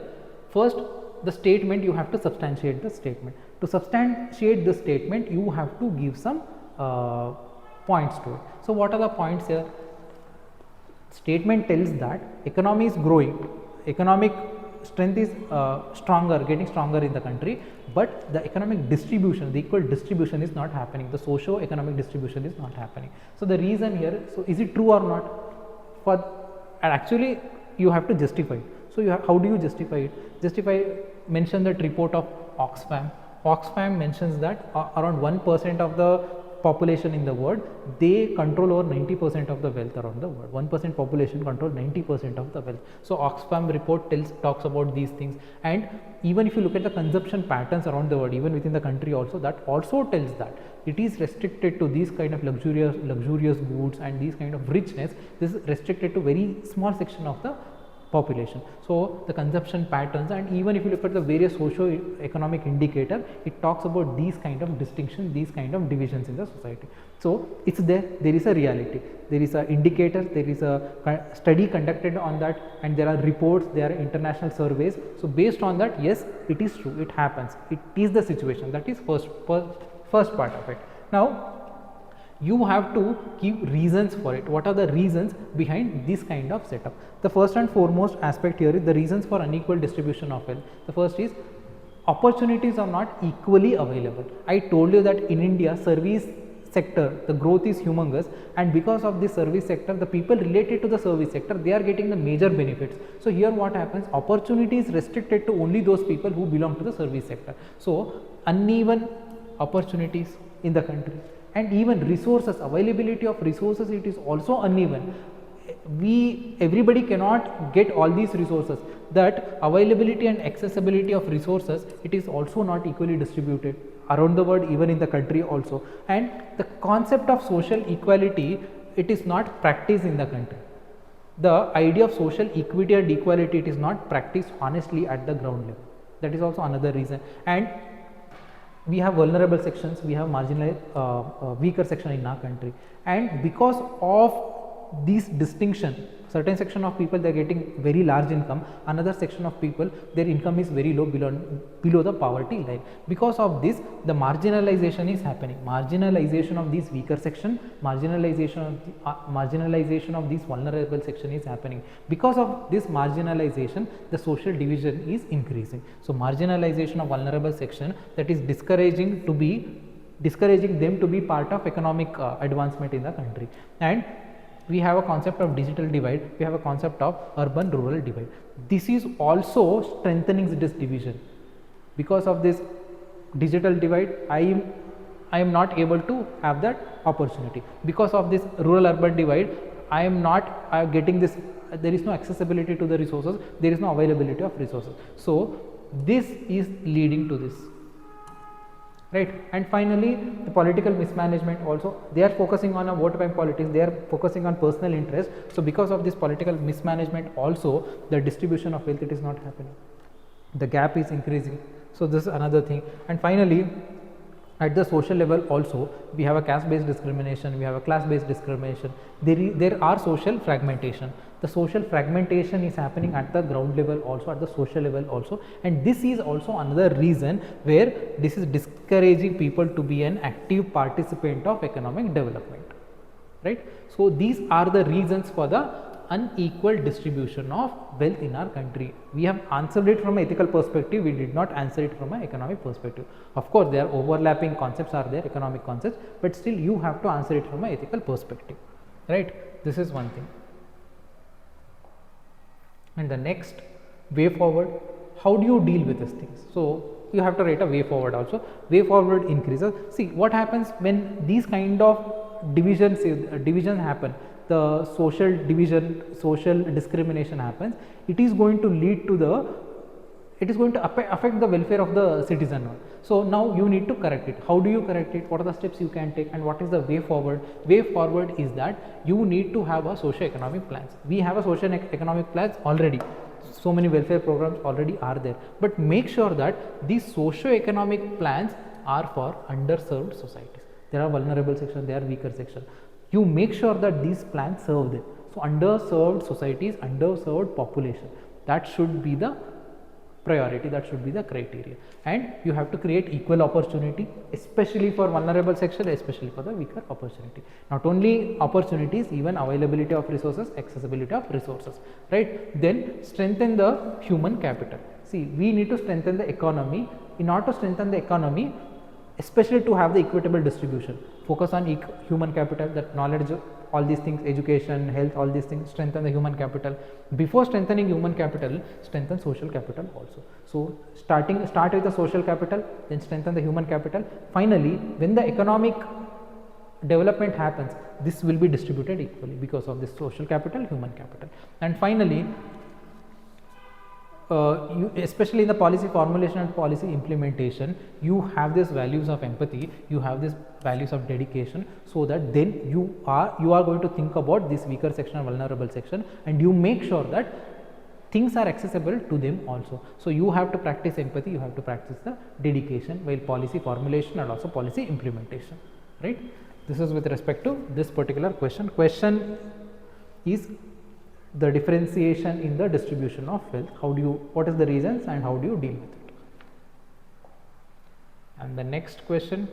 first, the statement, you have to substantiate the statement. To substantiate the statement, you have to give some points to it. So what are the points here? Statement tells that economy is growing, economic strength is getting stronger in the country, but the economic distribution, the equal distribution is not happening, the socio-economic distribution is not happening. So the reason here, so is it true or not? And actually you have to justify it. So how do you justify it? Mention that report of Oxfam. Oxfam mentions that around 1% of the population in the world, they control over 90% of the wealth around the world. 1% population control 90% of the wealth. So Oxfam report talks about these things. And even if you look at the consumption patterns around the world, even within the country also, that also tells that it is restricted to these kind of luxurious goods and these kind of richness. This is restricted to very small section of the population. So the consumption patterns, and even if you look at the various socio-economic indicator, it talks about these kind of distinctions, these kind of divisions in the society. So it's there is a reality, there is a indicator, there is a study conducted on that, and there are reports, there are international surveys. So based on that, yes, it is true, it happens, it is the situation. That is first part of it. Now you have to give reasons for it. What are the reasons behind this kind of setup? The first and foremost aspect here is the reasons for unequal distribution of wealth. The first is opportunities are not equally available. I told you that in India, service sector, the growth is humongous, and because of this service sector, the people related to the service sector, they are getting the major benefits. So here what happens, opportunity is restricted to only those people who belong to the service sector. So uneven opportunities in the country. And even resources, availability of resources, it is also uneven. Everybody cannot get all these resources. That availability and accessibility of resources, it is also not equally distributed around the world, even in the country also. And the concept of social equality, it is not practiced in the country. The idea of social equity and equality, it is not practiced honestly at the ground level. That is also another reason. And we have vulnerable sections, we have marginalized weaker section in our country, and because of this distinction, certain section of people, they are getting very large income, another section of people, their income is very low, below the poverty line. Because of this, the marginalization is happening, marginalization of this weaker section, marginalization of this vulnerable section is happening. Because of this marginalization, the social division is increasing. So marginalization of vulnerable section, that is discouraging them to be part of economic advancement in the country. And we have a concept of digital divide, we have a concept of urban rural divide. This is also strengthening this division. Because of this digital divide, I am not able to have that opportunity. Because of this rural urban divide, I am not getting this, there is no accessibility to the resources, there is no availability of resources. So this is leading to this. Right. And finally, the political mismanagement also, they are focusing on a vote bank politics, they are focusing on personal interest. So because of this political mismanagement also, the distribution of wealth, it is not happening, the gap is increasing. So this is another thing. And finally, at the social level also, we have a caste based discrimination, we have a class based discrimination, there are social fragmentation. The social fragmentation is happening at the ground level also, at the social level also, and this is also another reason where this is discouraging people to be an active participant of economic development, right? So these are the reasons for the unequal distribution of wealth in our country. We have answered it from an ethical perspective, we did not answer it from an economic perspective. Of course, there are overlapping concepts are there, economic concepts, but still you have to answer it from an ethical perspective, right? This is one thing. And the next, way forward, how do you deal with these things? So you have to write a way forward also. Way forward increases. See what happens when these kind of divisions happen, the social division, social discrimination happens, it is going to lead to affect the welfare of the citizen. So now you need to correct it. How do you correct it? What are the steps you can take, and what is the way forward? Way forward is that you need to have a socio-economic plans. We have a socio-economic plans already. So many welfare programs already are there, but make sure that these socio-economic plans are for underserved societies. There are vulnerable sections, there are weaker sections. You make sure that these plans serve them. So underserved societies, underserved population, that should be the priority. That should be the criteria. And you have to create equal opportunity, especially for vulnerable section, especially for the weaker opportunity. Not only opportunities, even availability of resources, accessibility of resources, right? Then strengthen the human capital. See, we need to strengthen the economy. In order to strengthen the economy, especially to have the equitable distribution, focus on human capital, that knowledge, all these things, education, health, all these things, strengthen the human capital. Before strengthening human capital, strengthen social capital also. So start with the social capital, then strengthen the human capital. Finally, when the economic development happens, this will be distributed equally because of this social capital, human capital. And finally, especially in the policy formulation and policy implementation, you have these values of empathy, you have these values of dedication, so that then you are going to think about this weaker section and vulnerable section, and you make sure that things are accessible to them also. So you have to practice empathy, you have to practice the dedication while policy formulation and also policy implementation, right? This is with respect to this particular question. Question is the differentiation in the distribution of wealth. What is the reasons and how do you deal with it? And the next question,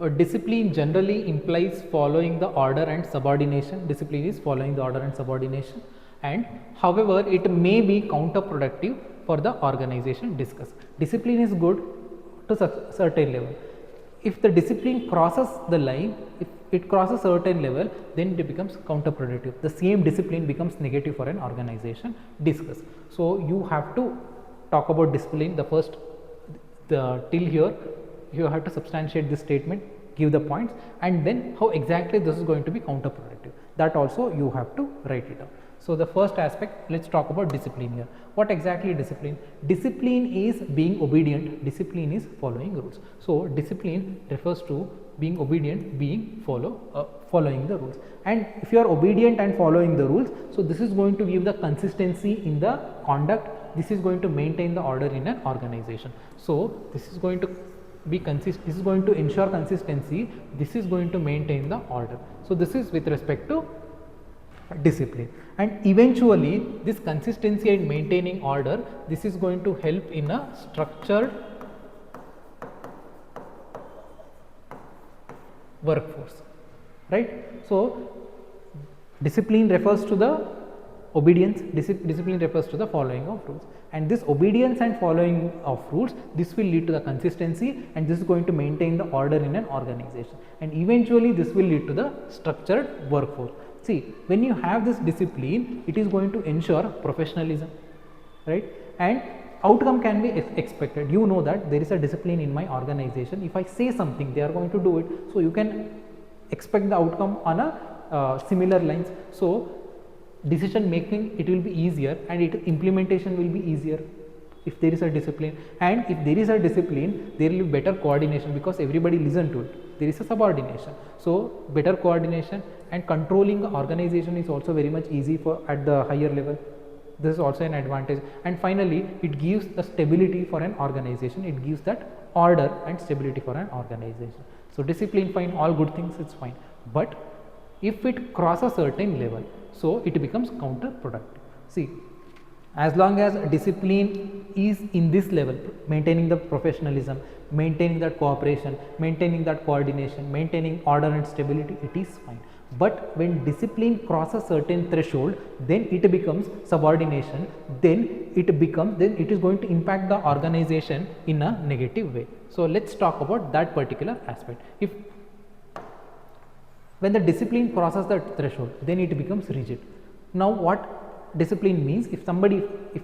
a discipline generally implies following the order and subordination. Discipline is following the order and subordination, and however it may be counterproductive for the organization. Discuss. Discipline is good to a certain level. If the discipline crosses the line, if it crosses certain level, then it becomes counterproductive. The same discipline becomes negative for an organization. Discuss. So you have to talk about discipline. Till here you have to substantiate this statement, give the points, and then how exactly this is going to be counterproductive. That also you have to write it down. So the first aspect, let's talk about discipline here. What exactly discipline? Discipline is being obedient. Discipline is following rules. So discipline refers to being obedient, following the rules. And if you are obedient and following the rules, so this is going to give the consistency in the conduct. This is going to maintain the order in an organization. So this is going to be consistent. This is going to ensure consistency. This is going to maintain the order. So this is with respect to discipline. And eventually this consistency and maintaining order, this is going to help in a structured workforce, right? So discipline refers to the obedience, discipline refers to the following of rules, and this obedience and following of rules, this will lead to the consistency, and this is going to maintain the order in an organization, and eventually this will lead to the structured workforce. See, when you have this discipline, it is going to ensure professionalism, right? And outcome can be expected. You know that there is a discipline in my organization. If I say something, they are going to do it. So you can expect the outcome on a similar lines. So decision making, it will be easier, and implementation will be easier if there is a discipline. And if there is a discipline, there will be better coordination because everybody listen to it. There is a subordination. So better coordination and controlling the organization is also very much easy for at the higher level. This is also an advantage. And finally, it gives a stability for an organization. It gives that order and stability for an organization. So discipline, fine, all good things, it's fine. But if it crosses a certain level, so it becomes counterproductive. See, as long as discipline is in this level, maintaining the professionalism, maintaining that cooperation, maintaining that coordination, maintaining order and stability, it is fine. But when discipline crosses certain threshold, then it becomes subordination, then it is going to impact the organization in a negative way. So let's talk about that particular aspect. When the discipline crosses that threshold, then it becomes rigid. Now what discipline means, if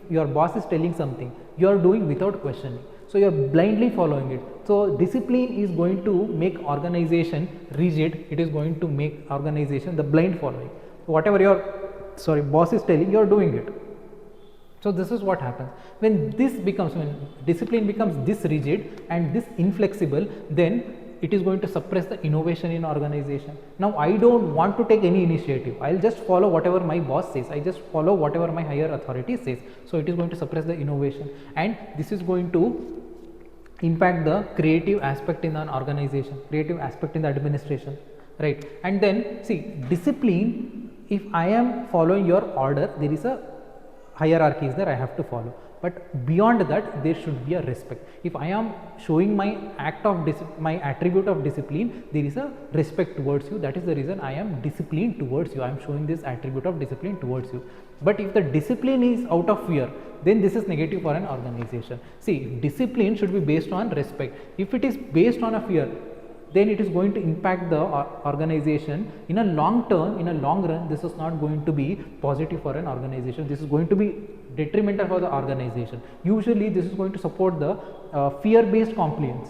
your boss is telling something, you are doing without questioning, so you are blindly following it. So discipline is going to make organization rigid. It is going to make organization the blind following. Whatever your boss is telling, you are doing it. So this is what happens when discipline becomes this rigid and this inflexible, then it is going to suppress the innovation in organization. Now I don't want to take any initiative. I'll just follow whatever my boss says. I just follow whatever my higher authority says. So it is going to suppress the innovation, and this is going to impact the creative aspect in an organization, creative aspect in the administration, right? And then see, discipline, if I am following your order, there is a hierarchy is there, I have to follow, but beyond that there should be a respect. If I am showing my my attribute of discipline, there is a respect towards you. That is the reason I am disciplined towards you. I am showing this attribute of discipline towards you. But if the discipline is out of fear, then this is negative for an organization. See, discipline should be based on respect. If it is based on a fear, then it is going to impact the organization in a long term. In a long run, this is not going to be positive for an organization. This is going to be detrimental for the organization. Usually this is going to support the fear based compliance.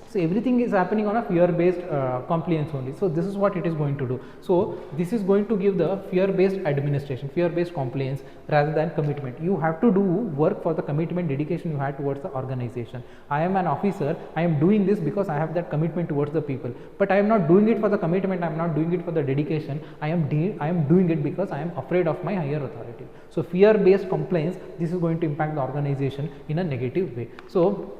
So everything is happening on a fear based compliance only. So this is what it is going to do. So this is going to give the fear based administration, fear based compliance rather than commitment. You have to do work for the commitment, dedication you had towards the organization. I am an officer, I am doing this because I have that commitment towards the people, but I am not doing it for the commitment, I am not doing it for the dedication, I am doing it because I am afraid of my higher authority. So fear based compliance, this is going to impact the organization in a negative way. So,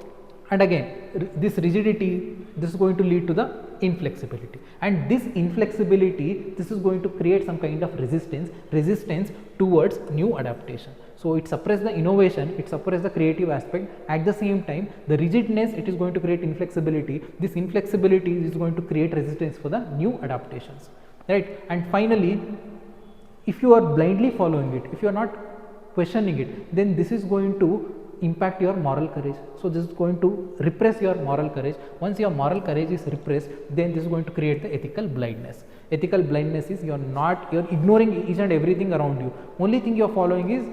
and again, this rigidity, this is going to lead to the inflexibility, and this inflexibility, this is going to create some kind of resistance towards new adaptation. So it suppresses the innovation, it suppresses the creative aspect. At the same time, the rigidness, it is going to create inflexibility. This inflexibility is going to create resistance for the new adaptations, right? And finally, if you are blindly following it, if you are not questioning it, then this is going to impact your moral courage. So this is going to repress your moral courage. Once your moral courage is repressed, then this is going to create the ethical blindness. Ethical blindness is you're ignoring each and everything around you. Only thing you're following is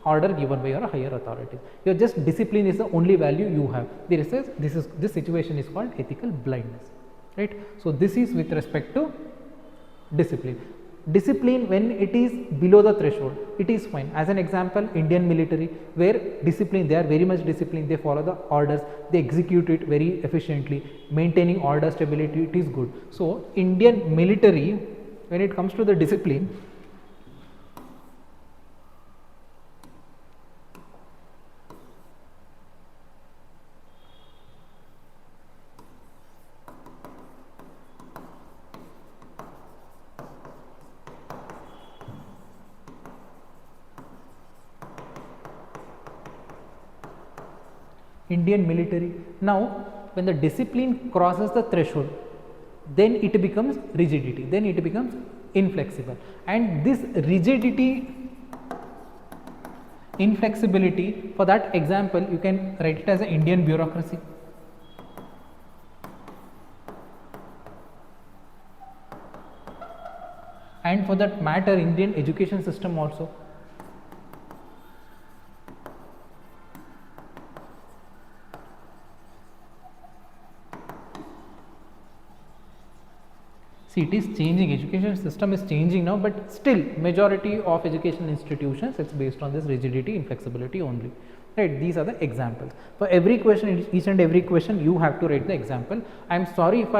order given by your higher authority. Your just discipline is the only value you have. This situation is called ethical blindness, right? So this is with respect to discipline. Discipline, when it is below the threshold, it is fine. As an example, Indian military, where discipline, they are very much disciplined, they follow the orders, they execute it very efficiently, maintaining order, stability, it is good. So Indian military, when it comes to the discipline, now when the discipline crosses the threshold, then it becomes rigidity, then it becomes inflexible, and this rigidity, inflexibility, for that example you can write it as an Indian bureaucracy. And for that matter, Indian education system also. See, it is changing, education system is changing now, but still majority of education institutions, it's based on this rigidity, inflexibility only, right? These are the examples. For every question, each and every question, you have to write the example. I am sorry if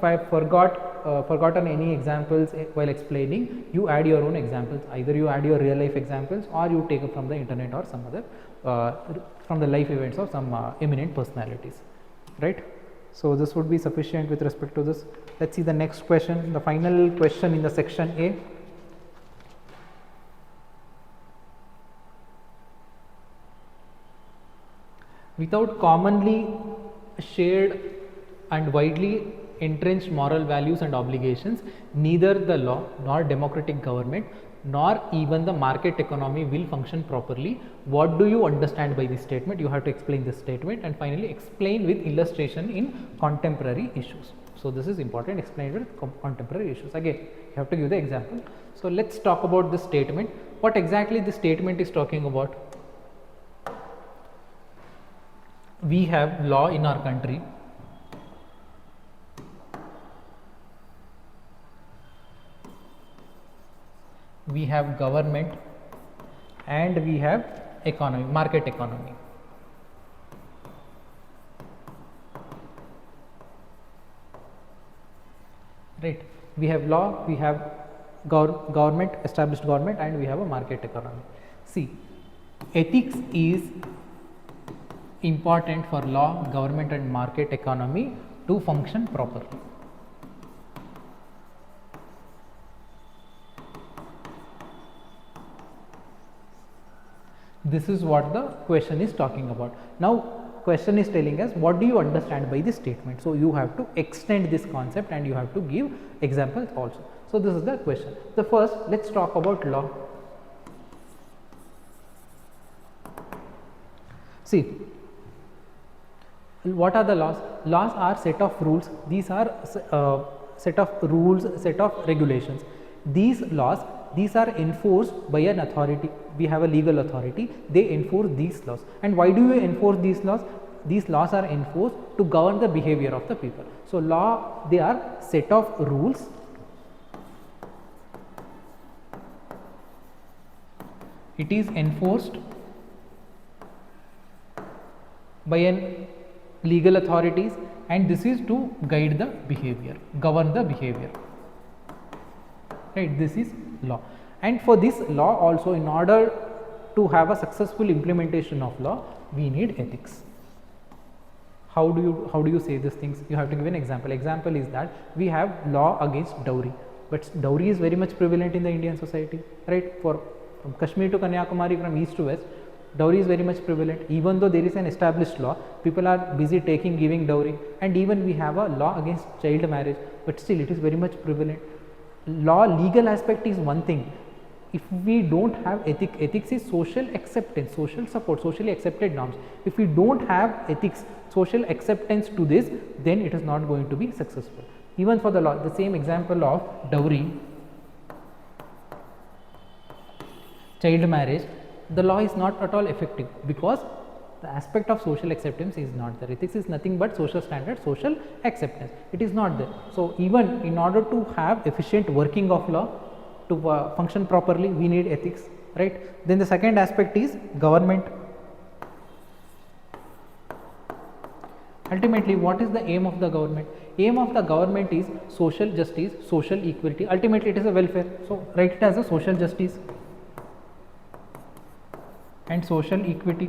I forgotten any examples while explaining. You add your own examples, either you add your real life examples or you take it from the internet or some other from the life events of some eminent personalities, right? So this would be sufficient with respect to this. Let's see the next question, the final question in the section A. Without commonly shared and widely entrenched moral values and obligations, neither the law nor democratic government nor even the market economy will function properly. What do you understand by this statement? You have to explain this statement, and finally explain with illustration in contemporary issues. So this is important, explain with contemporary issues. Again, you have to give the example. So let's talk about this statement. What exactly this statement is talking about? We have law in our country. We have government and we have economy, market economy. Right? We have law, we have government, established government, and we have a market economy. See, ethics is important for law, government and market economy to function properly. This is what the question is talking about. Now question is telling us what do you understand by this statement. So you have to extend this concept and you have to give examples also. So this is the question. The first, let's talk about law. See, what are the laws? Laws are set of rules. These are set of rules, set of regulations. These laws, these are enforced by an authority. We have a legal authority. They enforce these laws. And why do you enforce these laws? These laws are enforced to govern the behavior of the people. So law, they are set of rules. It is enforced by an legal authorities, and this is to guide the behavior, govern the behavior, right? This is law. And for this law also, in order to have a successful implementation of law, we need ethics. How do you say these things? You have to give an example. Example is that we have law against dowry, but dowry is very much prevalent in the Indian society, right? From Kashmir to Kanyakumari, from east to west, dowry is very much prevalent. Even though there is an established law, people are busy giving dowry, and even we have a law against child marriage, but still it is very much prevalent. Law, legal aspect is one thing. If we don't have ethics is social acceptance, social support, socially accepted norms. If we don't have ethics, social acceptance to this, then it is not going to be successful. Even for the law, the same example of dowry, child marriage, the law is not at all effective because the aspect of social acceptance is not there. Ethics is nothing but social standard, social acceptance. It is not there. So even in order to have efficient working of law, to function properly, we need ethics, right? Then the second aspect is government. Ultimately, what is the aim of the government? Aim of the government is social justice, social equality. Ultimately, it is a welfare. So write it as a social justice and social equity.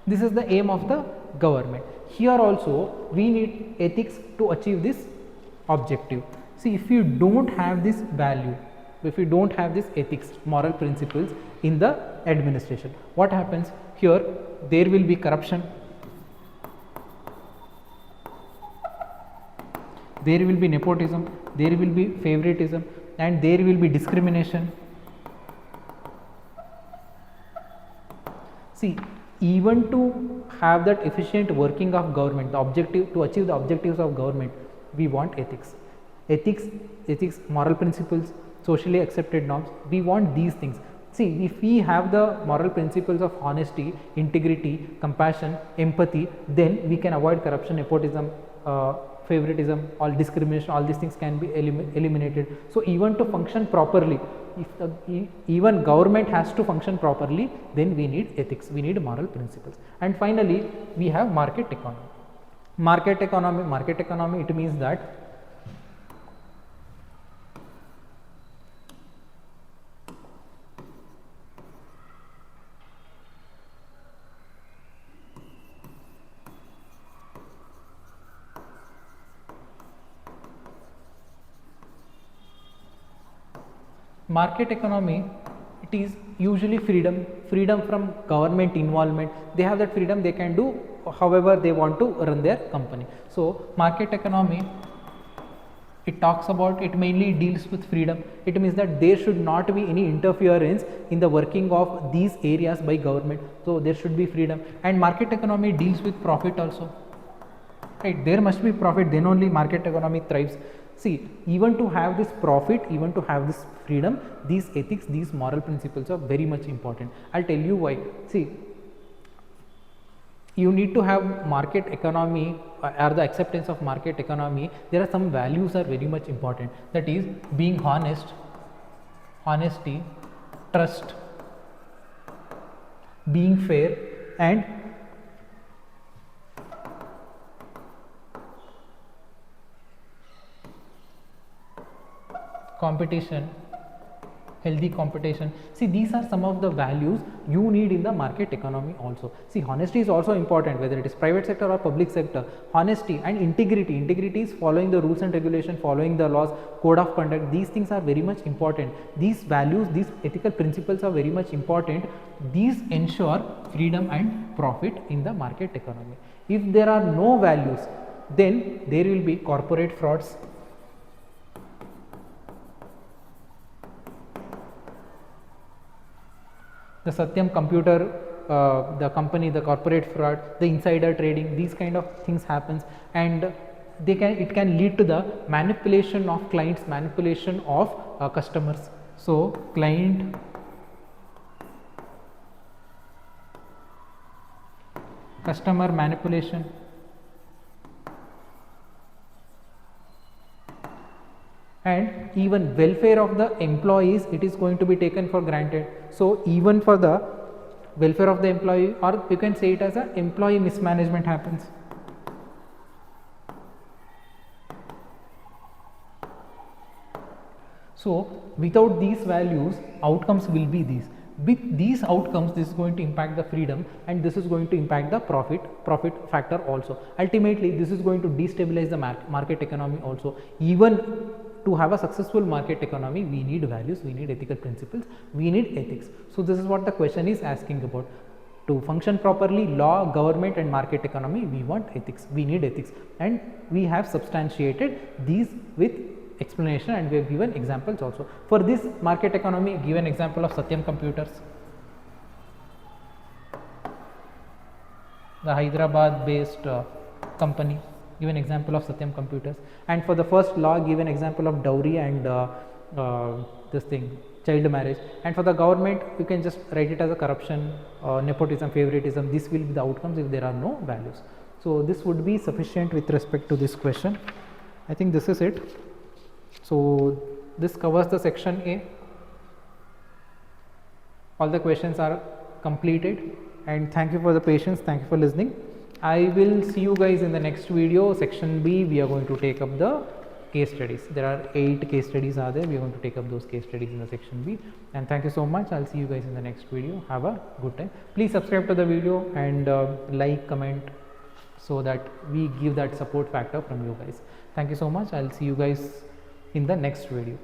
This is the aim of the government. Here also we need ethics to achieve this objective. See, if you don't have this value, if you don't have this ethics, moral principles in the administration, what happens? Here there will be corruption, there will be nepotism, there will be favoritism, and there will be discrimination. See, even to have that efficient working of government, the objective, to achieve the objectives of government, we want ethics. Ethics, moral principles, socially accepted norms, we want these things. See, if we have the moral principles of honesty, integrity, compassion, empathy, then we can avoid corruption, nepotism, favoritism, all discrimination, all these things can be eliminated. So even to function properly, if even government has to function properly, then we need ethics, we need moral principles. And finally, we have market economy. Market economy, it means that market economy, it is usually freedom from government involvement. They have that freedom, they can do however they want to run their company. So market economy, it talks about, it mainly deals with freedom. It means that there should not be any interference in the working of these areas by government. So there should be freedom. And market economy deals with profit also, right? There must be profit, then only market economy thrives. See, even to have this profit, even to have this freedom, these ethics, these moral principles are very much important. I'll tell you why. See, you need to have market economy or the acceptance of market economy. There are some values are very much important. That is being honest, honesty, trust, being fair, and competition, healthy competition. See, these are some of the values you need in the market economy also. See, honesty is also important, whether it is private sector or public sector. Honesty and integrity is following the rules and regulation, following the laws, code of conduct. These things are very much important. These values, these ethical principles are very much important. These ensure freedom and profit in the market economy. If there are no values, then there will be corporate frauds, the Satyam computer, the company, the corporate fraud, the insider trading, these kind of things happens, and it can lead to the manipulation of clients, manipulation of customers. So client customer manipulation, and even welfare of the employees, it is going to be taken for granted. So even for the welfare of the employee, or you can say it as a employee mismanagement happens. So without these values, outcomes will be these. With these outcomes, this is going to impact the freedom, and this is going to impact the profit factor also. Ultimately, this is going to destabilize the market economy also. Even to have a successful market economy, we need values, we need ethical principles, we need ethics. So this is what the question is asking about. To function properly, law, government and market economy, we want ethics, we need ethics, and we have substantiated these with explanation, and we have given examples also. For this market economy, given example of Satyam Computers, the Hyderabad based company, given example of Satyam Computers. And for the first law, given example of dowry and this thing, child marriage. And for the government, you can just write it as a corruption, nepotism, favoritism. This will be the outcomes if there are no values. So this would be sufficient with respect to this question. I think this is it. So this covers the section A. All the questions are completed, and thank you for the patience, thank you for listening. I will see you guys in the next video. Section B, we are going to take up the case studies. There are 8 case studies are there. We are going to take up those case studies in the section B. And thank you so much. I'll see you guys in the next video. Have a good time. Please subscribe to the video and like, comment, so that we give that support factor from you guys. Thank you so much. I'll see you guys in the next video.